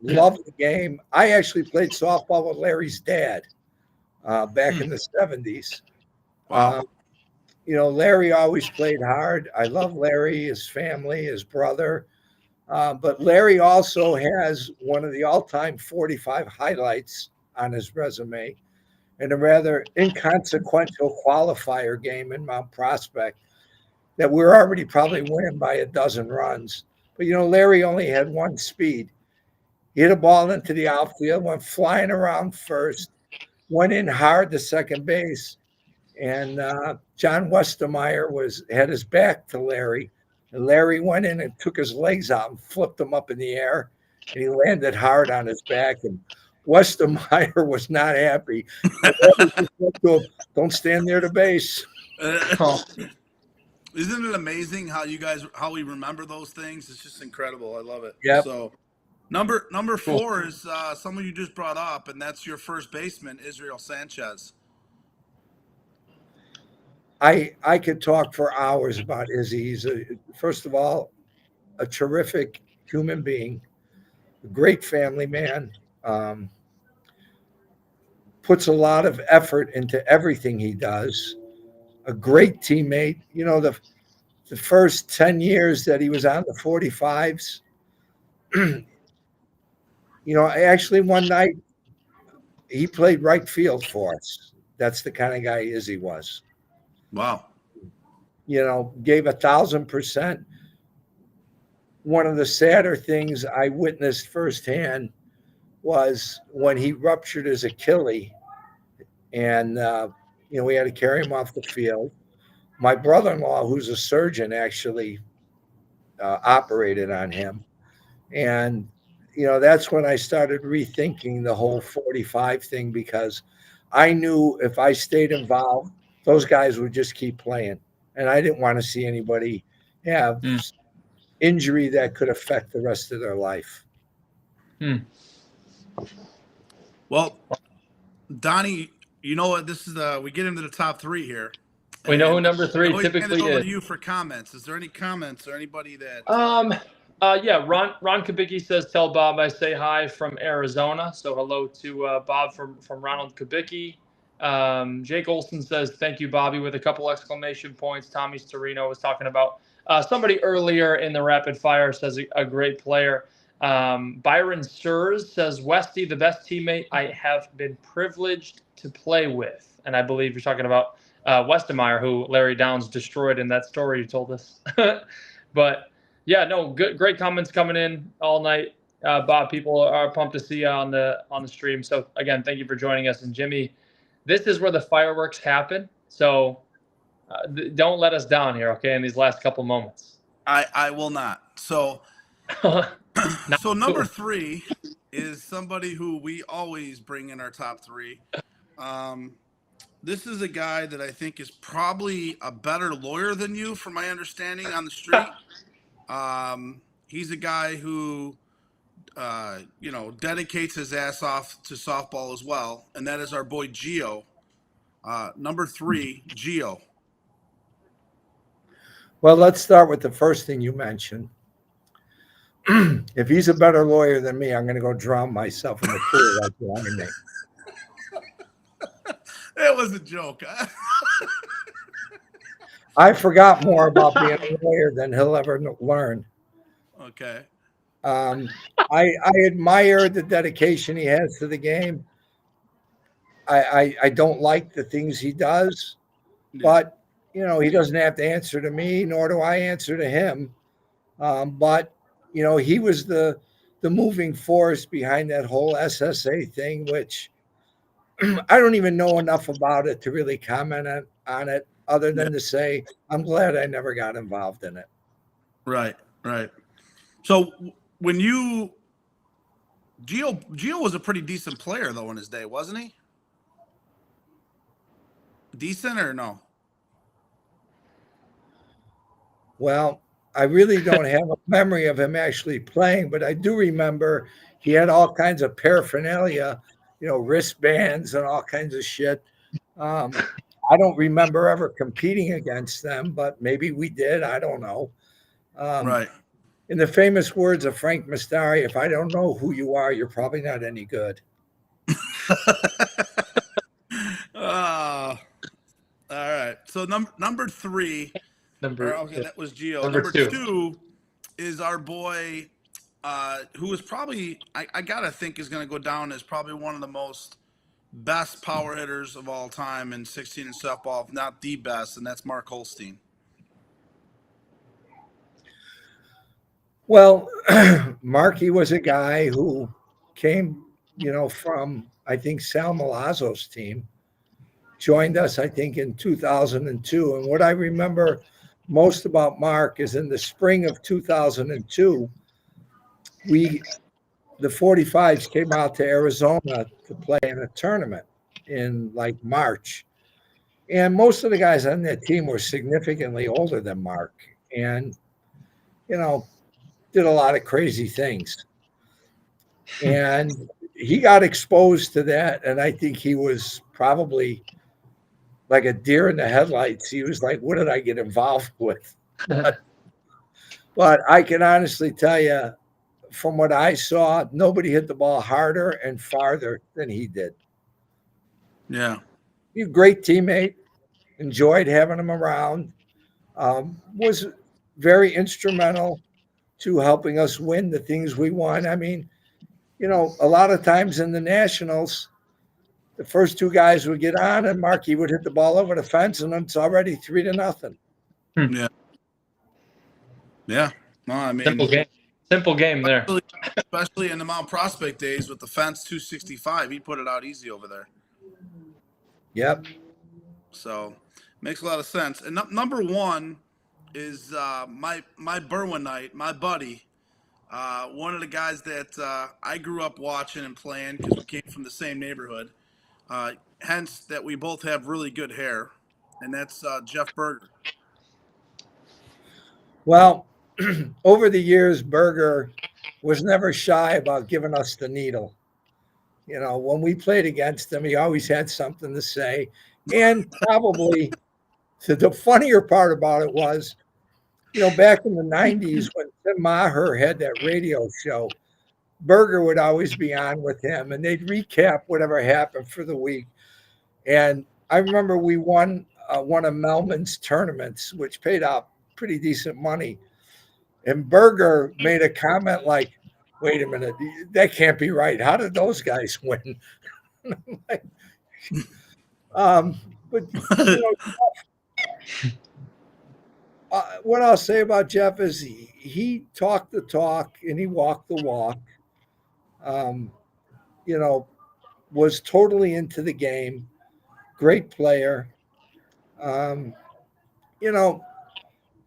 Loved the game. I actually played softball with Larry's dad back in the 70s. Wow. Larry always played hard. I love Larry, his family, his brother. But Larry also has one of the all-time 45 highlights on his resume in a rather inconsequential qualifier game in Mount Prospect that we're already probably winning by a dozen runs. But, Larry only had one speed. He hit a ball into the outfield, went flying around first, went in hard to second base, and John Westermeyer had his back to Larry. And Larry went in and took his legs out and flipped them up in the air, and he landed hard on his back. And Westermeyer was not happy. Don't stand near the base. Isn't it amazing how we remember those things? It's just incredible. I love it. Yep. So number 4 is someone you just brought up, and that's your first baseman, Israel Sanchez. I could talk for hours about Izzy. He's first of all, a terrific human being, a great family man, puts a lot of effort into everything he does, a great teammate. The first 10 years that he was on the 45s, actually one night he played right field for us. That's the kind of guy Izzy was. Wow. Gave 1,000%. One of the sadder things I witnessed firsthand was when he ruptured his Achilles, and we had to carry him off the field. My brother-in-law, who's a surgeon, actually operated on him, and that's when I started rethinking the whole 45 thing, because I knew if I stayed involved, those guys would just keep playing, and I didn't want to see anybody have injury that could affect the rest of their life. Well, Donnie, you know what? This is we get into the top 3 here. We know who number 3 typically hand it over is. to you for comments. Is there any comments or anybody that? Yeah, Ron Kubicki says, "Tell Bob I say hi from Arizona." So hello to Bob from Ronald Kubicki. Jake Olson says, "Thank you, Bobby," with a couple exclamation points. Tommy Storino was talking about somebody earlier in the rapid fire, says a great player. Byron Surs says, "Westy, the best teammate I have been privileged to play with," and I believe you're talking about Westermeyer, who Larry Downs destroyed in that story you told us. But yeah, no, great comments coming in all night. Bob, people are pumped to see you on the stream. So again, thank you for joining us. And Jimmy, this is where the fireworks happen. So don't let us down here, okay? In these last couple moments. I will not. So number 3 is somebody who we always bring in our top 3. This is a guy that I think is probably a better lawyer than you, from my understanding, on the street. He's a guy who, dedicates his ass off to softball as well, and that is our boy Gio. Number 3, Gio. Well, let's start with the first thing you mentioned. If he's a better lawyer than me, I'm going to go drown myself in the pool like behind me. It was a joke. I forgot more about being a lawyer than he'll ever learn. Okay. I admire the dedication he has to the game. I don't like the things he does, but he doesn't have to answer to me, nor do I answer to him. But he was the moving force behind that whole SSA thing, which I don't even know enough about it to really comment on it, other than to say I'm glad I never got involved in it. Right. So when Gio was a pretty decent player though in his day, wasn't he? Decent or no? Well, I really don't have a memory of him actually playing, but I do remember he had all kinds of paraphernalia, wristbands and all kinds of shit. I don't remember ever competing against them, but maybe we did. I don't know. Right. In the famous words of Frank Mastari, if I don't know who you are, you're probably not any good. All right. So number 3. That was Gio. Number two is our boy, who is probably I gotta think is gonna go down as probably one of the most best power hitters of all time in 16 and softball, if not the best, and that's Mark Holstein. Well, Marky was a guy who came, from I think Sal Milazzo's team. Joined us, I think, in 2002. And what I remember most about Mark is in the spring of 2002, the 45s came out to Arizona to play in a tournament in like March. And most of the guys on that team were significantly older than Mark and, did a lot of crazy things. And he got exposed to that. And I think he was probably like a deer in the headlights. He was like, what did I get involved with? But I can honestly tell you, from what I saw, nobody hit the ball harder and farther than he did. Yeah. He's a great teammate. Enjoyed having him around. Was very instrumental to helping us win the things we won. I mean, a lot of times in the Nationals, the first 2 guys would get on and Marky would hit the ball over the fence and it's already 3-0. Yeah. Yeah. No, I mean, Simple game there. Especially in the Mount Prospect days with the fence 265, he put it out easy over there. Yep. So makes a lot of sense. And number 1 is my Berwinite, my buddy. One of the guys that I grew up watching and playing because we came from the same neighborhood. Hence that we both have really good hair, and that's Jeff Berger. Well, over the years, Berger was never shy about giving us the needle. When we played against him, he always had something to say. And probably the funnier part about it was, back in the 90s when Tim Maher had that radio show, Berger would always be on with him and they'd recap whatever happened for the week. And I remember we won one of Melman's tournaments, which paid out pretty decent money. And Berger made a comment like, wait a minute, that can't be right. How did those guys win? But what I'll say about Jeff is he talked the talk and he walked the walk. Was totally into the game. Great player.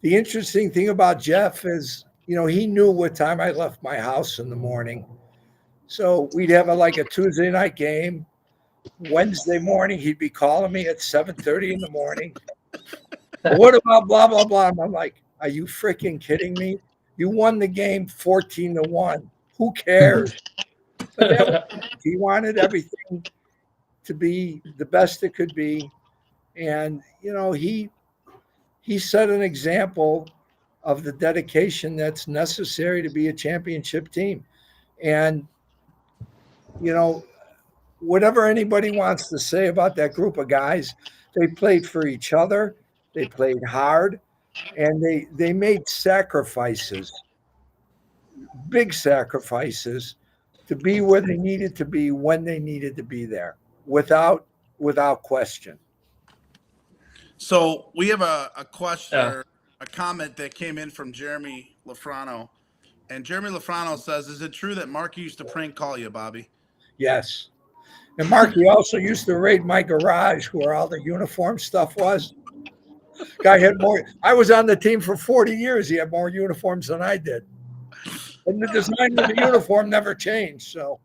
The interesting thing about Jeff is, he knew what time I left my house in the morning. So we'd have a Tuesday night game. Wednesday morning, he'd be calling me at 7:30 in the morning. What about blah, blah, blah? And I'm like, are you freaking kidding me? You won the game 14-1. Who cares? But he wanted everything to be the best it could be. And he set an example of the dedication that's necessary to be a championship team. And whatever anybody wants to say about that group of guys, they played for each other, they played hard, and they made sacrifices, big sacrifices, to be where they needed to be when they needed to be there, without question. So we have a question, Yeah. or a comment that came in from Jeremy Lafrano. And Jeremy Lafrano says, is it true that Marky used to prank call you, Bobby? Yes. And Marky also used to raid my garage where all the uniform stuff was. Guy had more. I was on the team for 40 years. He had more uniforms than I did. And the design of the uniform never changed. So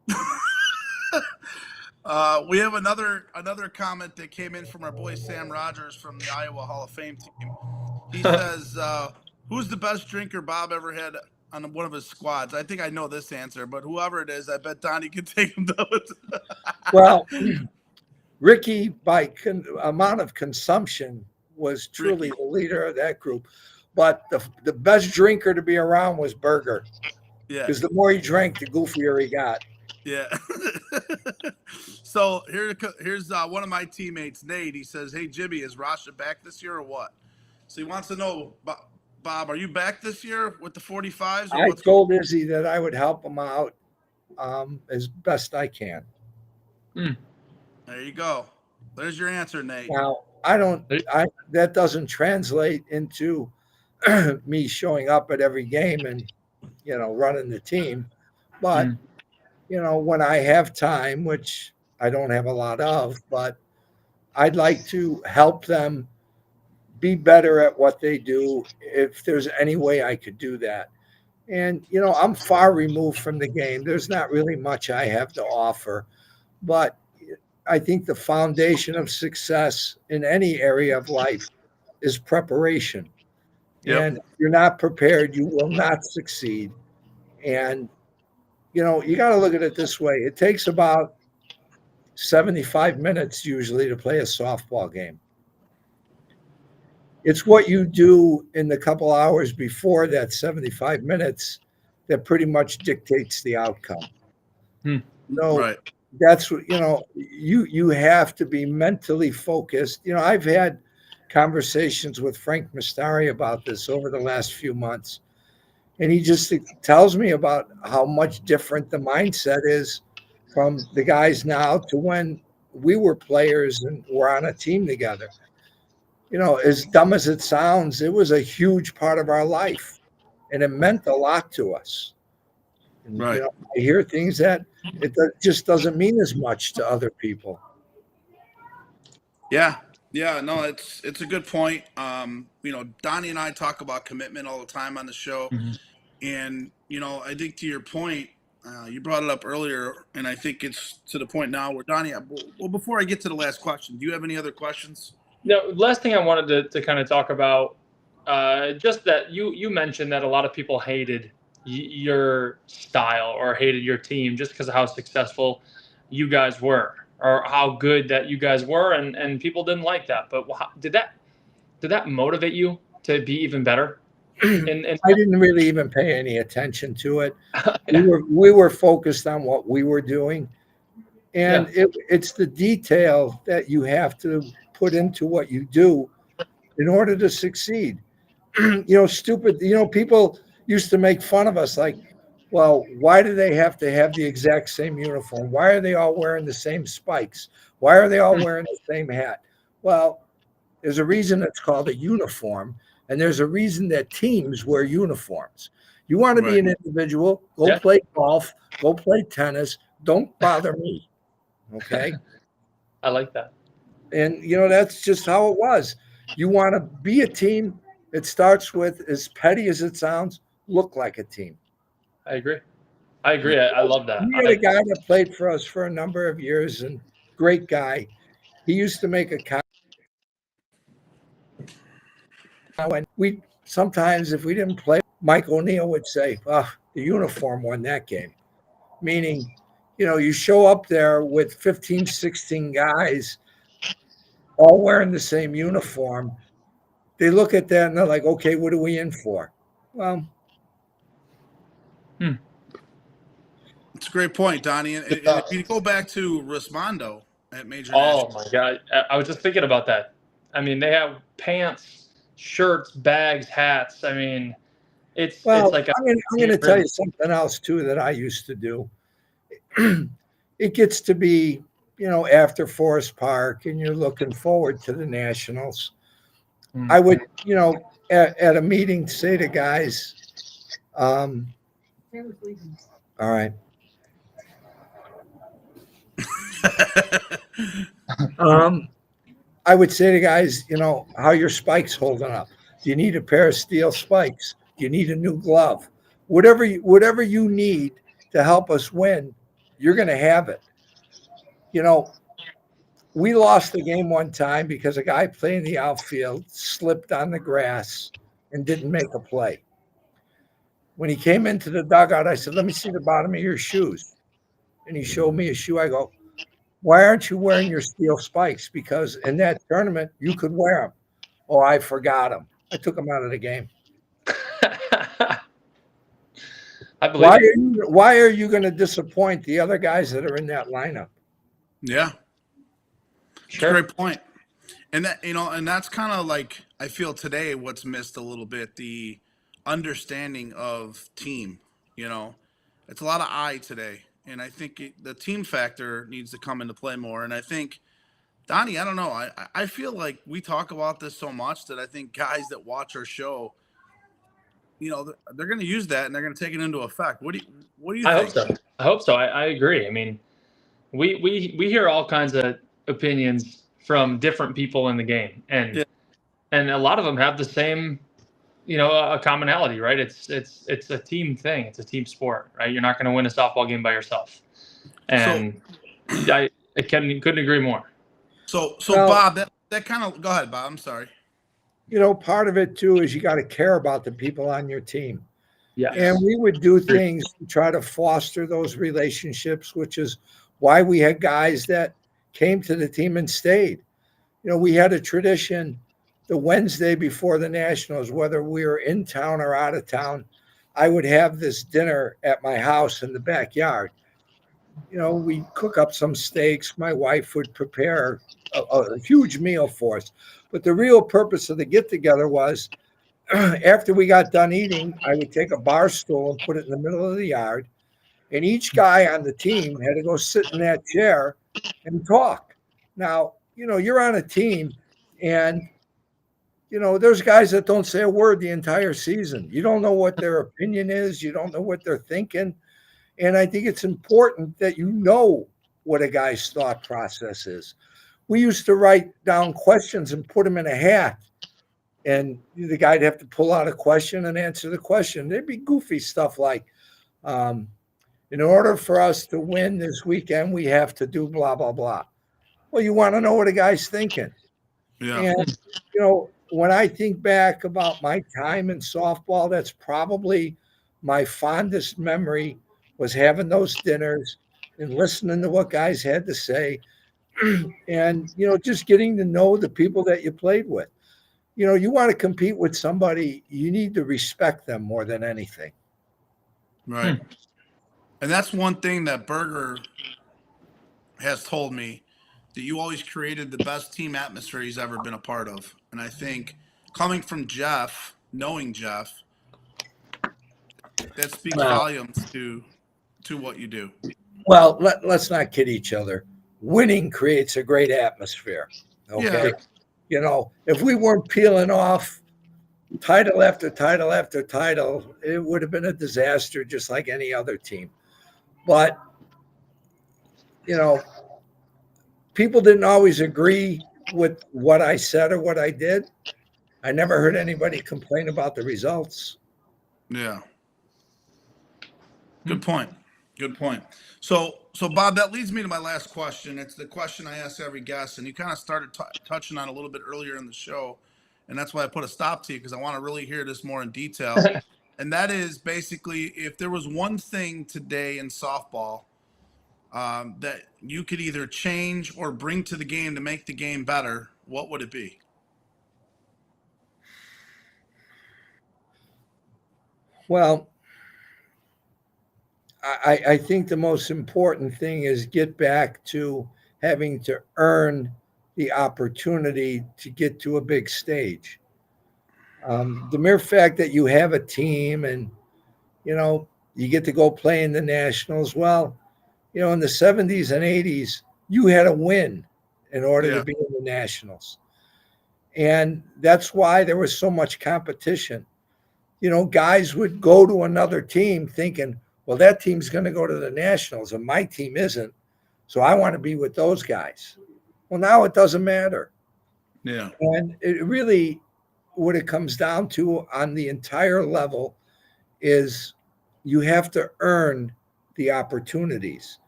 We have another comment that came in from our boy Sam Rogers from the Iowa Hall of Fame team. He says, who's the best drinker Bob ever had on one of his squads? I think I know this answer, but whoever it is, I bet Donnie can take him to it. well, Ricky, by amount of consumption, was truly Ricky. the leader of that group. But the best drinker to be around was Berger, Yeah. because the more he drank, the goofier he got. Yeah. So here's one of my teammates, Nate. He says, "Hey Jimmy, is Rasha back this year or what?" So he wants to know, Bob, are you back this year with the 45s? I told Izzy that I would help him out as best I can. There you go. There's your answer, Nate. Now, that doesn't translate into me showing up at every game and, running the team. But, when I have time, which I don't have a lot of, but I'd like to help them be better at what they do if there's any way I could do that. And, I'm far removed from the game. There's not really much I have to offer, but I think the foundation of success in any area of life is preparation. Yep. And if you're not prepared, you will not succeed. And, you got to look at it this way. It takes about 75 minutes usually to play a softball game. It's what you do in the couple hours before that 75 minutes that pretty much dictates the outcome. Right. That's what, you have to be mentally focused. I've had conversations with Frank Mastari about this over the last few months. And he just tells me about how much different the mindset is from the guys now to when we were players and were on a team together. As dumb as it sounds, it was a huge part of our life, and it meant a lot to us. And, right. I hear things that just doesn't mean as much to other people. Yeah. Yeah, no, it's a good point. Donnie and I talk about commitment all the time on the show. And, I think to your point, you brought it up earlier, and I think it's to the point now where Donnie, well, before I get to the last question, do you have any other questions? No, last thing I wanted to kind of talk about, just that you mentioned that a lot of people hated your style or hated your team just because of how successful you guys were, or how good that you guys were, and people didn't like that. But did that motivate you to be even better? And I didn't really even pay any attention to it. Yeah. We were focused on what we were doing, and it's the detail that you have to put into what you do in order to succeed. Stupid. People used to make fun of us, like, well, why do they have to have the exact same uniform? Why are they all wearing the same spikes? Why are they all wearing the same hat? Well, there's a reason it's called a uniform, and there's a reason that teams wear uniforms. You want to be an individual, go play golf, go play tennis. Don't bother me. Okay? I like that. And, that's just how it was. You want to be a team. It starts with, as petty as it sounds, look like a team. I agree. I love that. We had a guy that played for us for a number of years, and great guy. He used to make a comment. And sometimes, if we didn't play, Mike O'Neill would say, the uniform won that game. Meaning, you show up there with 15, 16 guys, all wearing the same uniform, they look at that and they're like, okay, what are we in for? Well, It's a great point, Donnie. And if you go back to Rismondo at Major Oh National, my God. I was just thinking about that. I mean, they have pants, shirts, bags, hats. I mean, it's well, like a I'm going to tell you something else too that I used to do. It gets to be, after Forest Park and you're looking forward to the Nationals. I would, at a meeting say to guys, all right. I would say to guys, how your spikes holding up? Do you need a pair of steel spikes? Do you need a new glove? Whatever you need to help us win, you're going to have it. We lost the game one time because a guy playing the outfield slipped on the grass and didn't make a play. When he came into the dugout, I said, let me see the bottom of your shoes. And he showed me his shoe. I go, why aren't you wearing your steel spikes? Because in that tournament, you could wear them. Oh, I forgot them. I took them out of the game. I believe Why are you going to disappoint the other guys that are in that lineup? Yeah. Sure. Great point. And that, and that's kind of like, I feel today what's missed a little bit, the understanding of team. It's a lot of I today. And I think the team factor needs to come into play more. And I think, Donnie, I don't know. I feel like we talk about this so much that I think guys that watch our show, they're going to use that and they're going to take it into effect. What do you I think? hope so. I agree. I mean, we hear all kinds of opinions from different people in the game, and a lot of them have the same, a commonality, right? It's a team thing. It's a team sport, right? You're not going to win a softball game by yourself, and I couldn't agree more. So Bob, that kind of, go ahead, Bob. I'm sorry. Part of it too is you got to care about the people on your team. Yeah. And we would do things to try to foster those relationships, which is why we had guys that came to the team and stayed. We had a tradition the Wednesday before the Nationals, whether we were in town or out of town, I would have this dinner at my house in the backyard. We cook up some steaks. My wife would prepare a huge meal for us. But the real purpose of the get together was after we got done eating, I would take a bar stool and put it in the middle of the yard. And each guy on the team had to go sit in that chair and talk. Now, you're on a team and, there's guys that don't say a word the entire season. You don't know what their opinion is. You don't know what they're thinking. And I think it's important that you know what a guy's thought process is. We used to write down questions and put them in a hat. And the guy'd have to pull out a question and answer the question. There'd be goofy stuff like, in order for us to win this weekend, we have to do blah, blah, blah. Well, you want to know what a guy's thinking. Yeah. And, when I think back about my time in softball, that's probably my fondest memory was having those dinners and listening to what guys had to say and, just getting to know the people that you played with. You want to compete with somebody, you need to respect them more than anything. Right. And that's one thing that Berger has told me, that you always created the best team atmosphere he's ever been a part of. And I think coming from Jeff, knowing Jeff, that speaks volumes to what you do. Well, let's not kid each other. Winning creates a great atmosphere. Okay. Yeah. If we weren't peeling off title after title after title, it would have been a disaster just like any other team. But, people didn't always agree with what I said or what I did. I never heard anybody complain about the results. Yeah. Good point. Good point. So Bob, that leads me to my last question. It's the question I ask every guest, and you kind of started touching on a little bit earlier in the show, and that's why I put a stop to you, because I want to really hear this more in detail. And that is basically, if there was one thing today in softball that you could either change or bring to the game to make the game better, what would it be? Well, I think the most important thing is get back to having to earn the opportunity to get to a big stage. The mere fact that you have a team and, you get to go play in the Nationals. Well, in the 70s and 80s, you had to win in order to be in the Nationals. And that's why there was so much competition. Guys would go to another team thinking, well, that team's going to go to the Nationals and my team isn't. So I want to be with those guys. Well, now it doesn't matter. Yeah. And it really, what it comes down to on the entire level is you have to earn the opportunities.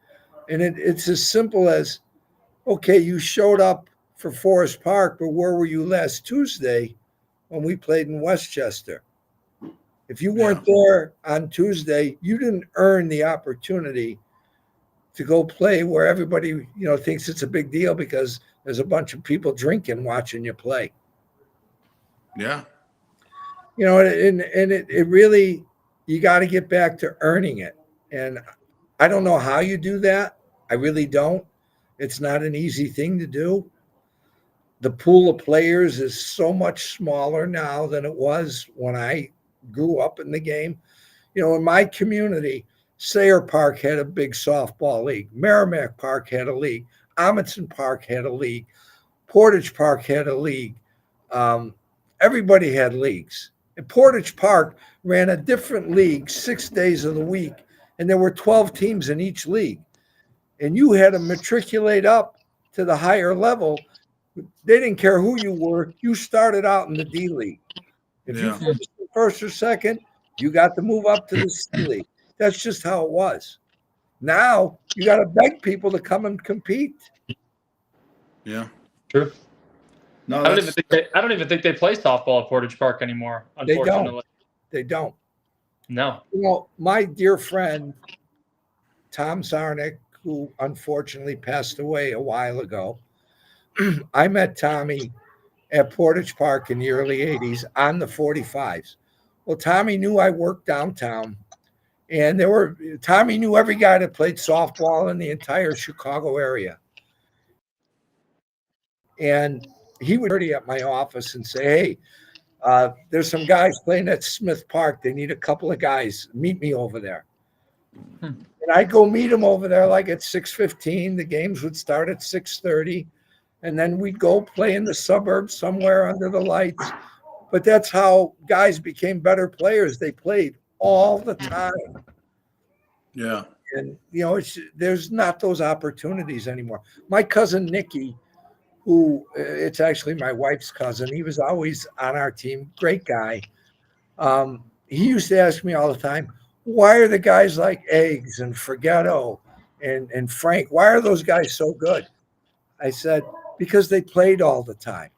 And it's as simple as, okay, you showed up for Forest Park, but where were you last Tuesday when we played in Westchester? If you weren't there on Tuesday, you didn't earn the opportunity to go play where everybody, thinks it's a big deal because there's a bunch of people drinking watching you play. Yeah. And it really, you got to get back to earning it. And I don't know how you do that. I really don't. It's not an easy thing to do. The pool of players is so much smaller now than it was when I grew up in the game. In my community, Sayre Park had a big softball league. Merrimack Park had a league. Amundsen Park had a league. Portage Park had a league. Everybody had leagues. And Portage Park ran a different league 6 days of the week, and there were 12 teams in each league. And you had to matriculate up to the higher level. They didn't care who you were. You started out in the D League. If you finished first or second, you got to move up to the C League. That's just how it was. Now you got to beg people to come and compete. Yeah. True. No, I don't even think they play softball at Portage Park anymore, unfortunately. They don't. No. My dear friend, Tom Zarnick, who unfortunately passed away a while ago, I met Tommy at Portage Park in the early 80s on the 45s. Well, Tommy knew I worked downtown, and Tommy knew every guy that played softball in the entire Chicago area. And he would be at my office and say, hey, there's some guys playing at Smith Park. They need a couple of guys. Meet me over there. And I'd go meet them over there like at 6:15. The games would start at 6:30. And then we'd go play in the suburbs somewhere under the lights. But that's how guys became better players. They played all the time. Yeah. And, there's not those opportunities anymore. My cousin Nicky, who it's actually my wife's cousin, he was always on our team. Great guy. He used to ask me all the time, why are the guys like Eggs and Forgetto and Frank, why are those guys so good? I said, because they played all the time.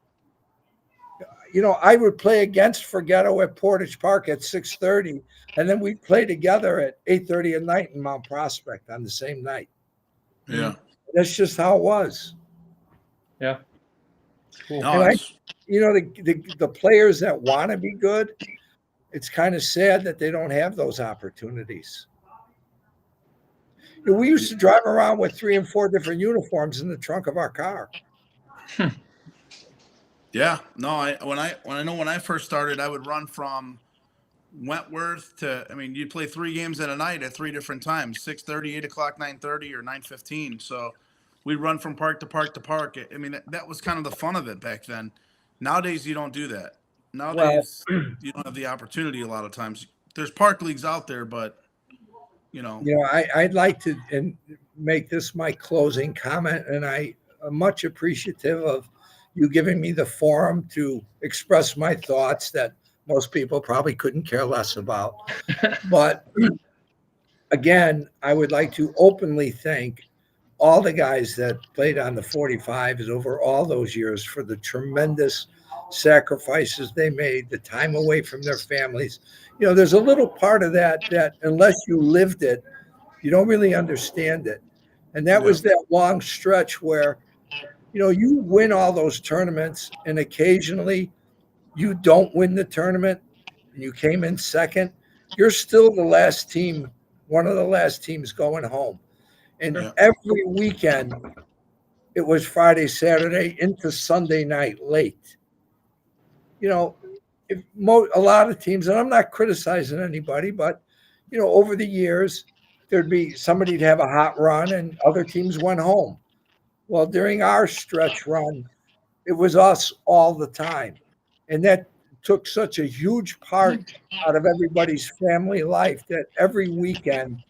I would play against Forgetto at Portage Park at 6:30, and then we'd play together at 8:30 at night in Mount Prospect on the same night. Yeah. That's just how it was. Yeah. Cool. No, And the players that want to be good, it's kind of sad that they don't have those opportunities. We used to drive around with 3 and 4 different uniforms in the trunk of our car. Yeah. No, when I first started, I would run from Wentworth to, you'd play 3 games in a night at 3 different times, 6:30, 8 o'clock, 9:30, or 9:15. So we'd run from park to park to park. That was kind of the fun of it back then. Nowadays, you don't do that. Nowadays, you don't have the opportunity a lot of times. There's park leagues out there, but, I'd like to make this my closing comment, and I am much appreciative of you giving me the forum to express my thoughts that most people probably couldn't care less about. But again, I would like to openly thank all the guys that played on the 45s over all those years for the tremendous sacrifices they made, the time away from their families. There's a little part of that unless you lived it, you don't really understand it. And that was that long stretch where You win all those tournaments, and occasionally you don't win the tournament and you came in second, you're still the last team, one of the last teams going home. And Yeah. every weekend, it was Friday, Saturday into Sunday night late. If a lot of teams, and I'm not criticizing anybody, but over the years, there'd be somebody'd have a hot run and other teams went home. Well, during our stretch run, it was us all the time. And that took such a huge part out of everybody's family life that every weekend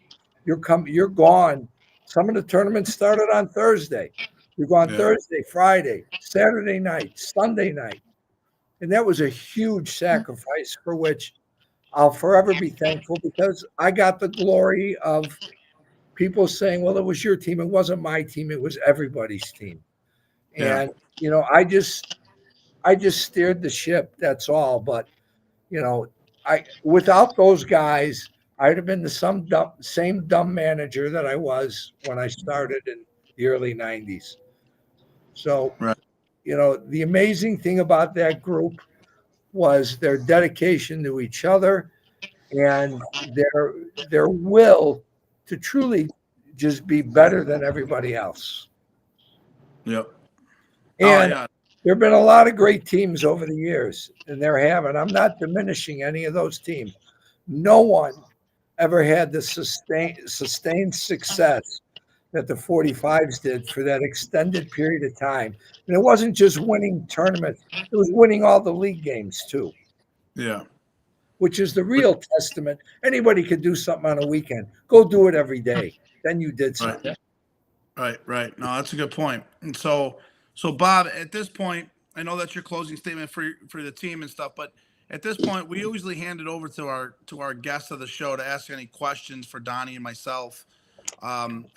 you're gone. Some of the tournaments started on Thursday. You're gone Thursday, Friday, Saturday night, Sunday night. And that was a huge sacrifice for which I'll forever be thankful, because I got the glory of people saying, well, it was your team. It wasn't my team. It was everybody's team. Yeah. And, I just steered the ship. That's all. But, without those guys, I'd have been the same dumb manager that I was when I started in the early 90s. So, Right. The amazing thing about that group was their dedication to each other and their will to truly just be better than everybody else. Yep. And yeah. there have been a lot of great teams over the years, and I'm not diminishing any of those teams. No one ever had the sustained success that the 45s did for that extended period of time. And it wasn't just winning tournaments, it was winning all the league games too. Yeah. Which is the real testament. Anybody could do something on a weekend. Go do it every day. Then you did something. Right. No, that's a good point. And so Bob, at this point, I know that's your closing statement for the team and stuff, but at this point, we usually hand it over to our guests of the show to ask any questions for Donnie and myself.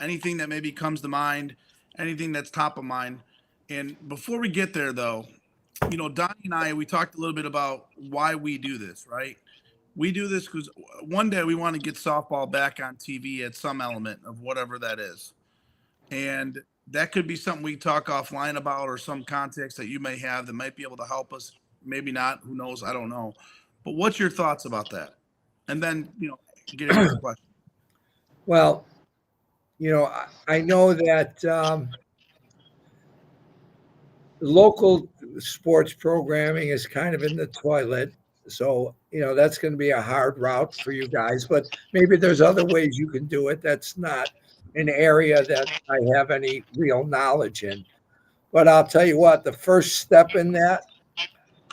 Anything that maybe comes to mind, anything that's top of mind. And before we get there, though, Donnie and I, we talked a little bit about why we do this, right? We do this because one day we want to get softball back on TV at some element of whatever that is. And that could be something we talk offline about, or some context that you may have that might be able to help us. Maybe not. Who knows? I don't know. But what's your thoughts about that? And then, get into your question. Well, I know that local sports programming is kind of in the toilet. So, that's going to be a hard route for you guys. But maybe there's other ways you can do it. That's not an area that I have any real knowledge in. But I'll tell you what, the first step in that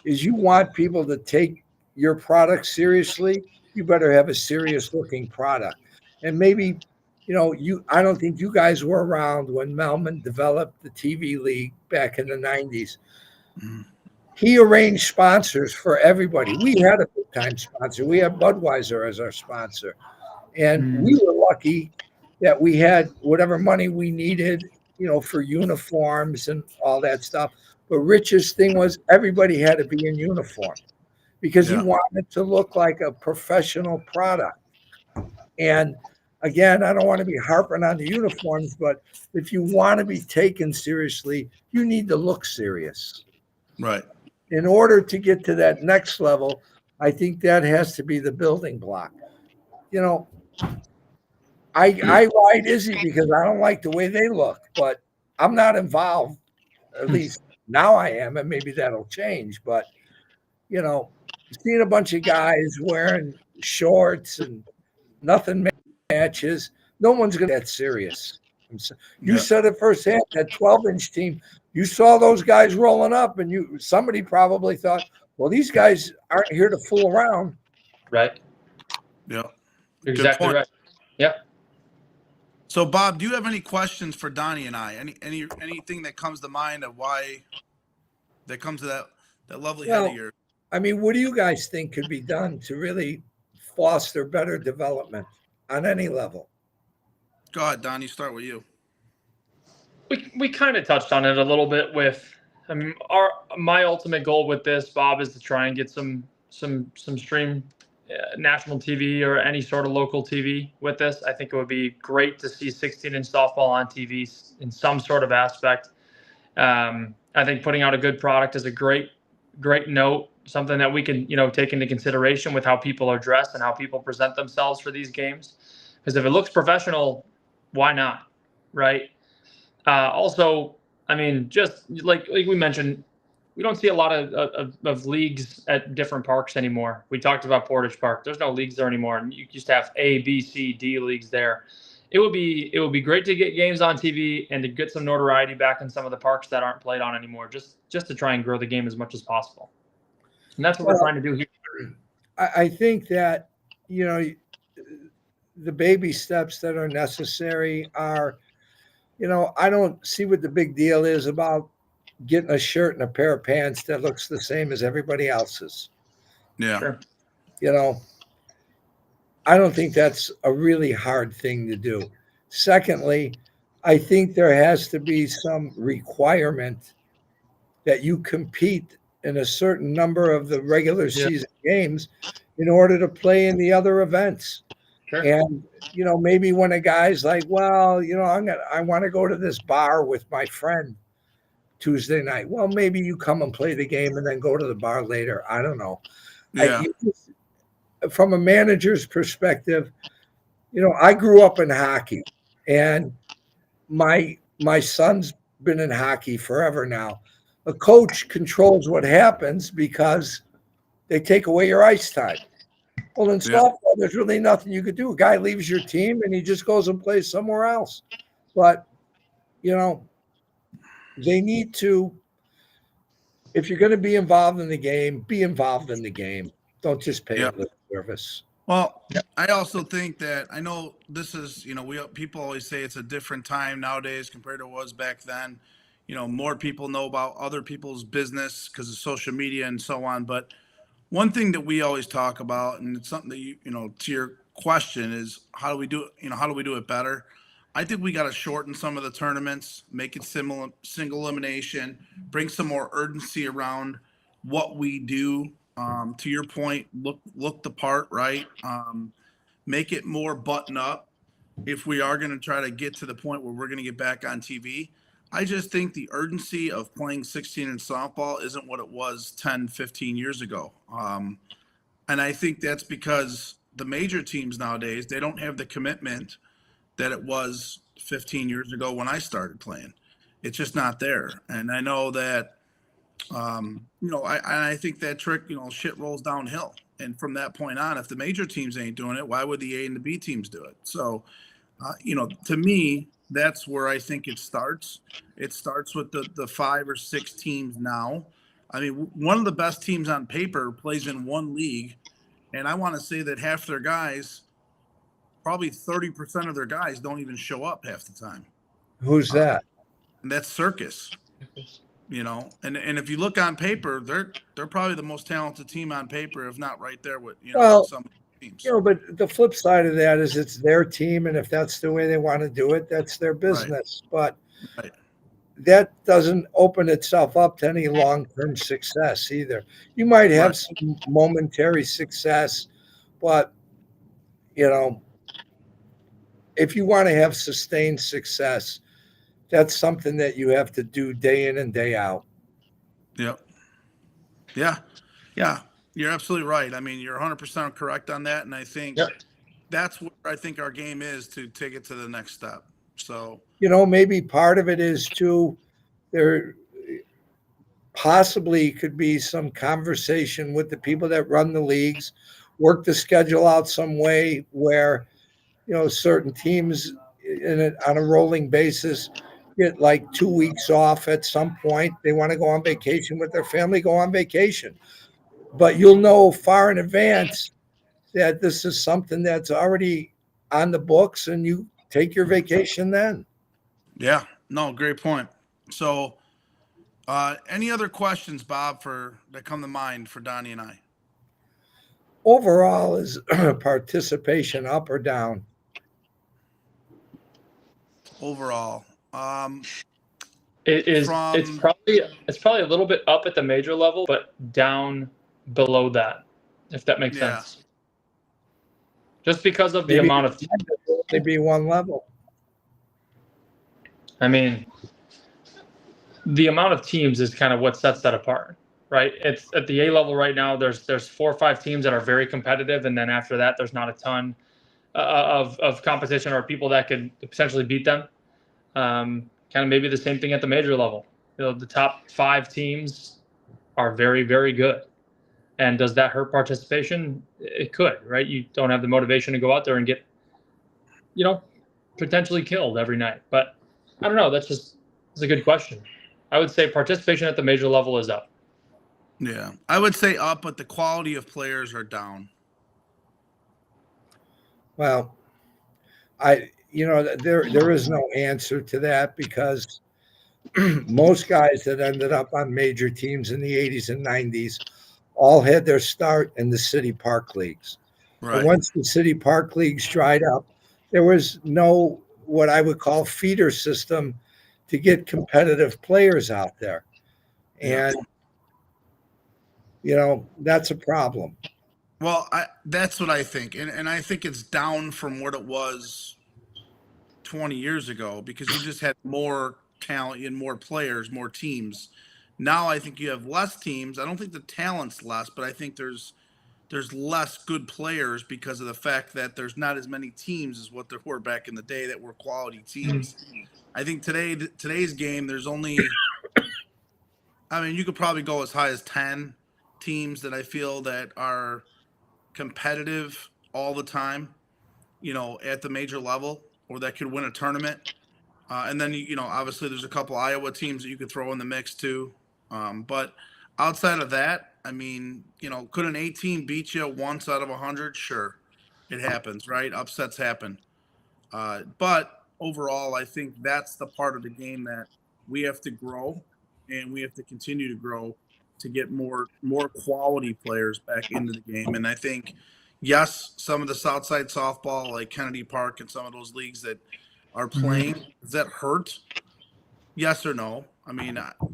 is you want people to take your product seriously. You better have a serious looking product. And maybe, I don't think you guys were around when Melman developed the TV league back in the 90s. Mm-hmm. He arranged sponsors for everybody. We had a big time sponsor. We had Budweiser as our sponsor. And we were lucky that we had whatever money we needed, for uniforms and all that stuff. But Rich's thing was everybody had to be in uniform because he wanted it to look like a professional product. And again, I don't want to be harping on the uniforms, but if you want to be taken seriously, you need to look serious. Right. In order to get to that next level, I think that has to be the building block. I ride Izzy because I don't like the way they look, but I'm not involved. At least now I am, and maybe that'll change. But, seeing a bunch of guys wearing shorts and nothing matches, no one's going to get serious. You said it firsthand, that 12-inch team, you saw those guys rolling up, and somebody probably thought, well, these guys aren't here to fool around. Right. Yeah. Exactly right. Yeah. So, Bob, do you have any questions for Donnie and I? Anything that comes to mind of why that comes to that lovely head of yours? I mean, what do you guys think could be done to really foster better development on any level? Go ahead, Donnie. Start with you. We kind of touched on it a little bit with, my ultimate goal with this, Bob, is to try and get some stream national TV or any sort of local TV with this. I think it would be great to see 16-inch softball on TV in some sort of aspect. I think putting out a good product is a great note, something that we can, take into consideration with how people are dressed and how people present themselves for these games. Because if it looks professional, why not, right? Also, I mean, just like we mentioned, we don't see a lot of leagues at different parks anymore. We talked about Portage Park. There's no leagues there anymore, and you used to have A, B, C, D leagues there. It would be great to get games on TV and to get some notoriety back in some of the parks that aren't played on anymore, just to try and grow the game as much as possible. And that's what we're trying to do here. I think that, the baby steps that are necessary are, I don't see what the big deal is about getting a shirt and a pair of pants that looks the same as everybody else's. Yeah. Sure. I don't think that's a really hard thing to do. Secondly, I think there has to be some requirement that you compete in a certain number of the regular season games in order to play in the other events. Sure. And, maybe when a guy's like, well, I want to go to this bar with my friend Tuesday night. Well, maybe you come and play the game and then go to the bar later. I don't know. Yeah. From a manager's perspective, I grew up in hockey, and my son's been in hockey forever now. A coach controls what happens because they take away your ice time. Well, in softball, there's really nothing you could do. A guy leaves your team and he just goes and plays somewhere else. But, they need to, if you're going to be involved in the game, be involved in the game. Don't just pay a lip service. Well, I also think that, I know this is, people always say it's a different time nowadays compared to what it was back then. More people know about other people's business because of social media and so on. But one thing that we always talk about, and it's something that to your question, is how do we do it? How do we do it better? I think we got to shorten some of the tournaments, make it single elimination, bring some more urgency around what we do. To your point, look the part, right? Make it more button up if we are going to try to get to the point where we're going to get back on TV. I just think the urgency of playing 16 in softball isn't what it was 10, 15 years ago. And I think that's because the major teams nowadays, they don't have the commitment that it was 15 years ago when I started playing. It's just not there. And I know that, I think that trick, shit rolls downhill. And from that point on, if the major teams ain't doing it, why would the A and the B teams do it? So, to me, that's where I think it starts. It starts with the 5 or 6 teams now. I mean, one of the best teams on paper plays in one league, and I want to say that half their guys, probably 30% of their guys, don't even show up half the time. Who's that? And that's Circus. And if you look on paper, they're probably the most talented team on paper, if not right there with some teams. But the flip side of that is it's their team, and if that's the way they want to do it, that's their business. Right. But that doesn't open itself up to any long-term success either. You might have some momentary success, but if you want to have sustained success, that's something that you have to do day in and day out. Yep. Yeah. You're absolutely right. I mean, you're 100% correct on that. And I think that's where I think our game is, to take it to the next step. So, maybe part of it is there possibly could be some conversation with the people that run the leagues, work the schedule out some way where, certain teams on a rolling basis get like 2 weeks off at some point. They want to go on vacation with their family, go on vacation. But you'll know far in advance that this is something that's already on the books, and you take your vacation then. Yeah, no, great point. So, any other questions, Bob, that come to mind for Donnie and I? Overall, is participation up or down? Overall, it's probably a little bit up at the major level, but down below that, if that makes sense. Just because of the amount of maybe one level. I mean, the amount of teams is kind of what sets that apart, right? It's at the A level right now. There's 4 or 5 teams that are very competitive, and then after that, there's not a ton of competition or people that could potentially beat them. Kind of maybe the same thing at the major level. The top 5 teams are very, very good. And does that hurt participation? It could, right? You don't have the motivation to go out there and get, potentially killed every night. But I don't know. That's a good question. I would say participation at the major level is up. Yeah, I would say up, but the quality of players are down. Well, there is no answer to that because most guys that ended up on major teams in the 80s and 90s all had their start in the city park leagues. Right. And once the city park leagues dried up, there was no what I would call feeder system to get competitive players out there. And, that's a problem. Well, that's what I think. And I think it's down from what it was 20 years ago because you just had more talent and more players, more teams. Now I think you have less teams. I don't think the talent's less, but I think there's less good players because of the fact that there's not as many teams as what there were back in the day that were quality teams. I think today's game, there's only, you could probably go as high as 10 teams that I feel that are competitive all the time, at the major level or that could win a tournament. And then, obviously there's a couple Iowa teams that you could throw in the mix too. But outside of that, could an 18 beat you once out of 100? Sure. It happens, right? Upsets happen. But overall, I think that's the part of the game that we have to grow and we have to continue to grow to get more quality players back into the game. And I think, yes, some of the Southside softball, like Kennedy Park and some of those leagues that are playing, does that hurt? Yes or no?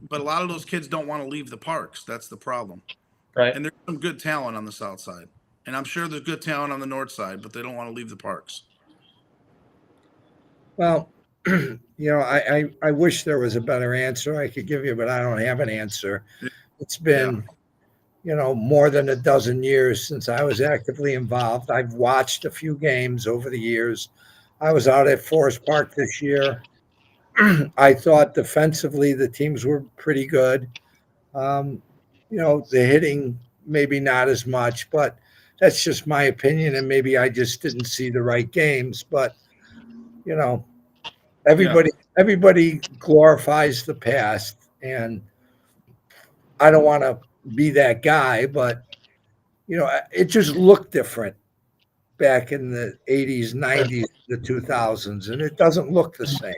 But a lot of those kids don't want to leave the parks. That's the problem. Right. And there's some good talent on the South side. And I'm sure there's good talent on the North side, but they don't want to leave the parks. Well, I wish there was a better answer I could give you, but I don't have an answer. It's been, more than a dozen years since I was actively involved. I've watched a few games over the years. I was out at Forest Park this year. I thought defensively the teams were pretty good. The hitting maybe not as much, but that's just my opinion, and maybe I just didn't see the right games. But everybody glorifies the past, and I don't want to be that guy, but it just looked different back in the 80s, 90s, the 2000s, and it doesn't look the same.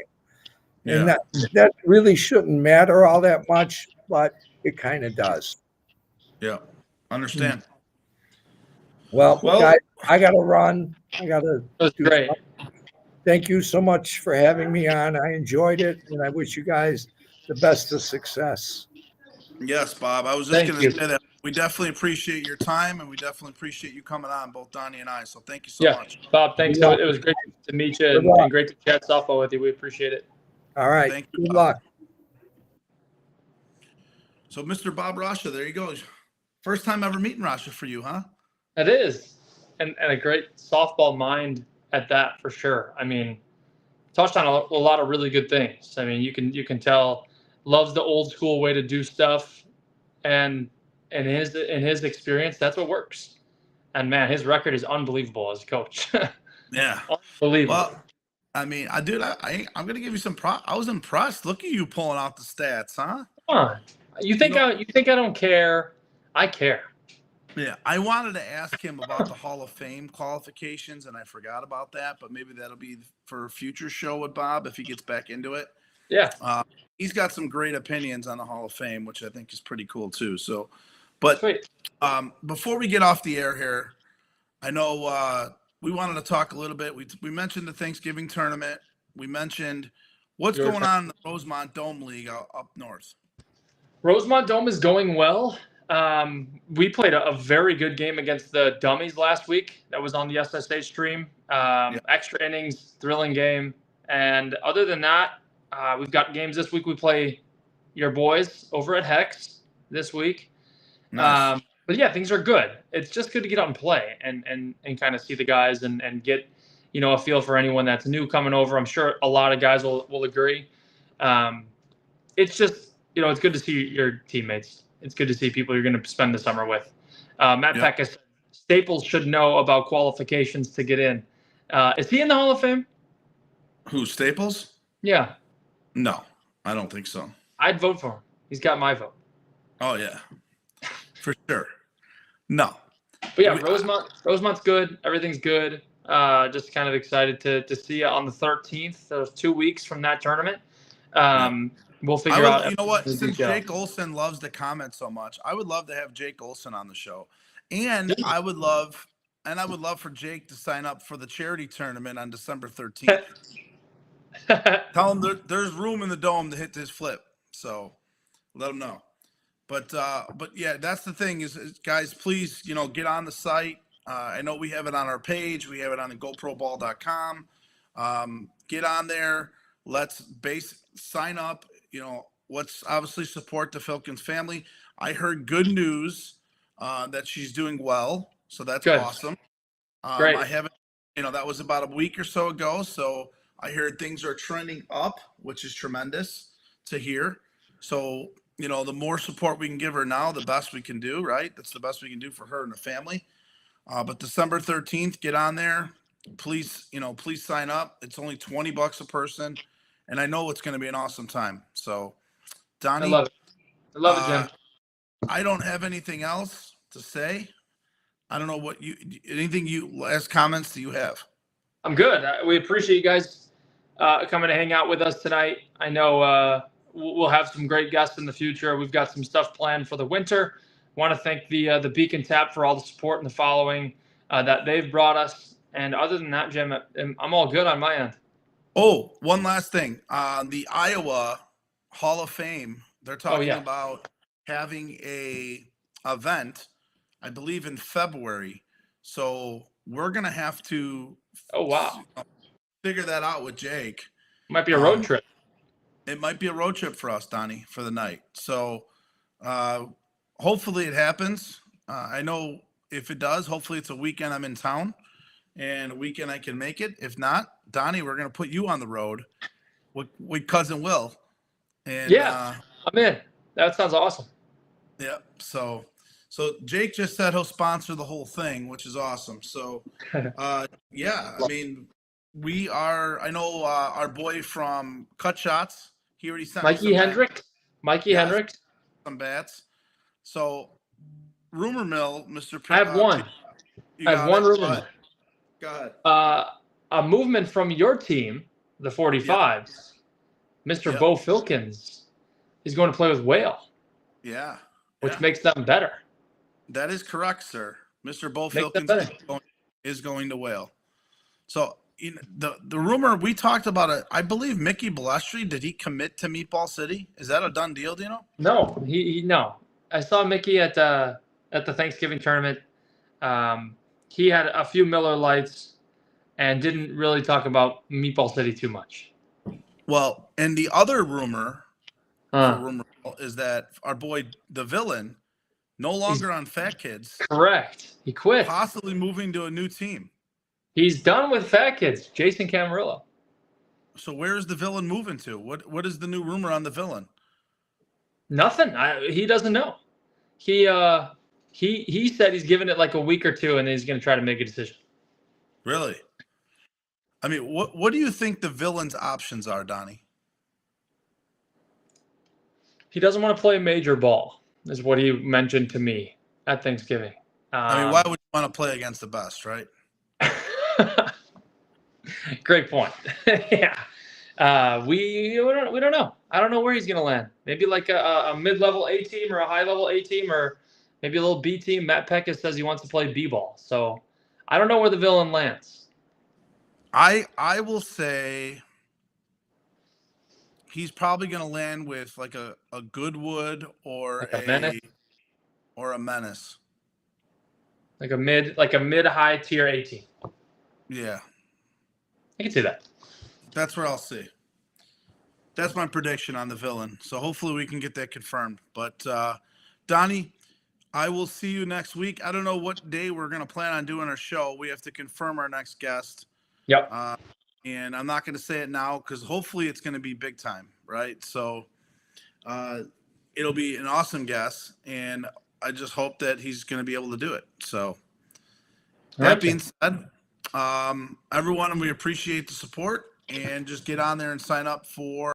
And that really shouldn't matter all that much, but it kind of does. Yeah, understand. Well, guys, I got to run. That's great. Thank you so much for having me on. I enjoyed it, and I wish you guys the best of success. Yes, Bob. I was just going to say that we definitely appreciate your time, and we definitely appreciate you coming on, both Donnie and I. So thank you so much. Bob, thanks. It was great to meet you and great to chat softball with you. We appreciate it. All right. Thank you, Good luck. So, Mr. Bob Rasha, there you go. First time ever meeting Rasha for you, huh? It is. And a great softball mind at that, for sure. Touched on a lot of really good things. You can tell loves the old school way to do stuff, and in his experience, that's what works. And man, his record is unbelievable as a coach. Yeah, unbelievable. Well, I'm gonna give you some props. I was impressed. Look at you pulling out the stats, huh? Come on. You think I don't care? I care. Yeah, I wanted to ask him about the Hall of Fame qualifications, and I forgot about that. But maybe that'll be for a future show with Bob if he gets back into it. Yeah, he's got some great opinions on the Hall of Fame, which I think is pretty cool too. So, but before we get off the air here, I know we wanted to talk a little bit. We mentioned the Thanksgiving tournament. We mentioned what's going on in the Rosemont Dome League up north. Rosemont Dome is going well. We played a very good game against the Dummies last week. That was on the SSA stream. Extra innings, thrilling game. And other than that, we've got games this week. We play your boys over at Hex this week. Nice. But yeah, things are good. It's just good to get out and play and kind of see the guys and get, a feel for anyone that's new coming over. I'm sure a lot of guys will agree. It's just, it's good to see your teammates. It's good to see people you're going to spend the summer with. Matt Peckus, Staples should know about qualifications to get in. Is he in the Hall of Fame? Who, Staples? Yeah. No, I don't think so. I'd vote for him. He's got my vote. Oh, yeah. For sure. No. But yeah, Rosemont's good. Everything's good. Just kind of excited to see you on the 13th. Those 2 weeks from that tournament. We'll figure out. You know what? Since Jake Olson loves to comment so much, I would love to have Jake Olson on the show. And I would love for Jake to sign up for the charity tournament on December 13th. Tell him there's room in the dome to hit this flip. So let him know. But yeah, that's the thing is guys, please, get on the site. I know we have it on our page. We have it on the GoProBall.com. Get on there. Let's sign up. Let's obviously support the Filkins family. I heard good news that she's doing well. So that's good. Awesome. Great. I haven't, that was about a week or so ago. So I heard things are trending up, which is tremendous to hear. So, the more support we can give her now, the best we can do, right? That's the best we can do for her and the family. But December 13th, get on there. Please, please sign up. It's only $20 a person. And I know it's going to be an awesome time. So, Donnie. I love it, Jim. I don't have anything else to say. I don't know last comments that you have. I'm good. We appreciate you guys coming to hang out with us tonight. I know we'll have some great guests in the future. We've got some stuff planned for the winter. Want to thank the Beacon Tap for all the support and the following that they've brought us. And other than that, Jim, I'm all good on my end. Oh, one last thing. The Iowa Hall of Fame, they're talking about having a event, I believe in February. So we're going to have to figure that out with Jake. Might be a road trip. It might be a road trip for us, Donnie, for the night. So hopefully it happens. I know if it does, hopefully it's a weekend I'm in town and a weekend I can make it. If not, Donnie, we're going to put you on the road with Cousin Will. And I'm in. That sounds awesome. Yeah. So Jake just said he'll sponsor the whole thing, which is awesome. So, I mean, I know our boy from Cut Shots, he already sent Mikey Hendricks. Some bats. So, rumor mill, Mr. I have one. I have one rumor mill. Go ahead. A movement from your team, the 45s, Mr. Bo Filkins, is going to play with Whale. Yeah. Which makes them better. That is correct, sir. Mr. Bo Filkins is going to Whale. So the rumor we talked about it, I believe Mickey Balestri, did he commit to Meatball City? Is that a done deal? Do you know? No, no. I saw Mickey at the Thanksgiving tournament. He had a few Miller Lights and didn't really talk about Meatball City too much. Well, and the other rumor is that our boy the villain no longer on Fat Kids. Correct. He quit. Possibly moving to a new team. He's done with Fat Kids. Jason Camarillo. So where's the villain moving to? What is the new rumor on the villain? Nothing. He doesn't know. He said he's giving it like a week or two and he's going to try to make a decision. Really? I mean, what do you think the villain's options are, Donnie? He doesn't want to play major ball, is what he mentioned to me at Thanksgiving. I mean, why would you want to play against the best, right? Great point. Yeah. We don't know. I don't know where he's going to land. Maybe like a mid-level A team or a high-level A team or maybe a little B team. Matt Peckus says he wants to play B-ball. So I don't know where the villain lands. I will say he's probably going to land with like a Goodwood or like a Menace. Like a mid-high tier A team. Yeah. I can see that. That's where I'll see. That's my prediction on the villain. So hopefully we can get that confirmed. But Donnie, I will see you next week. I don't know what day we're going to plan on doing our show. We have to confirm our next guest. Yep. And I'm not going to say it now because hopefully it's going to be big time, right? So it'll be an awesome guest, and I just hope that he's going to be able to do it. So that being said, everyone, we appreciate the support, and just get on there and sign up for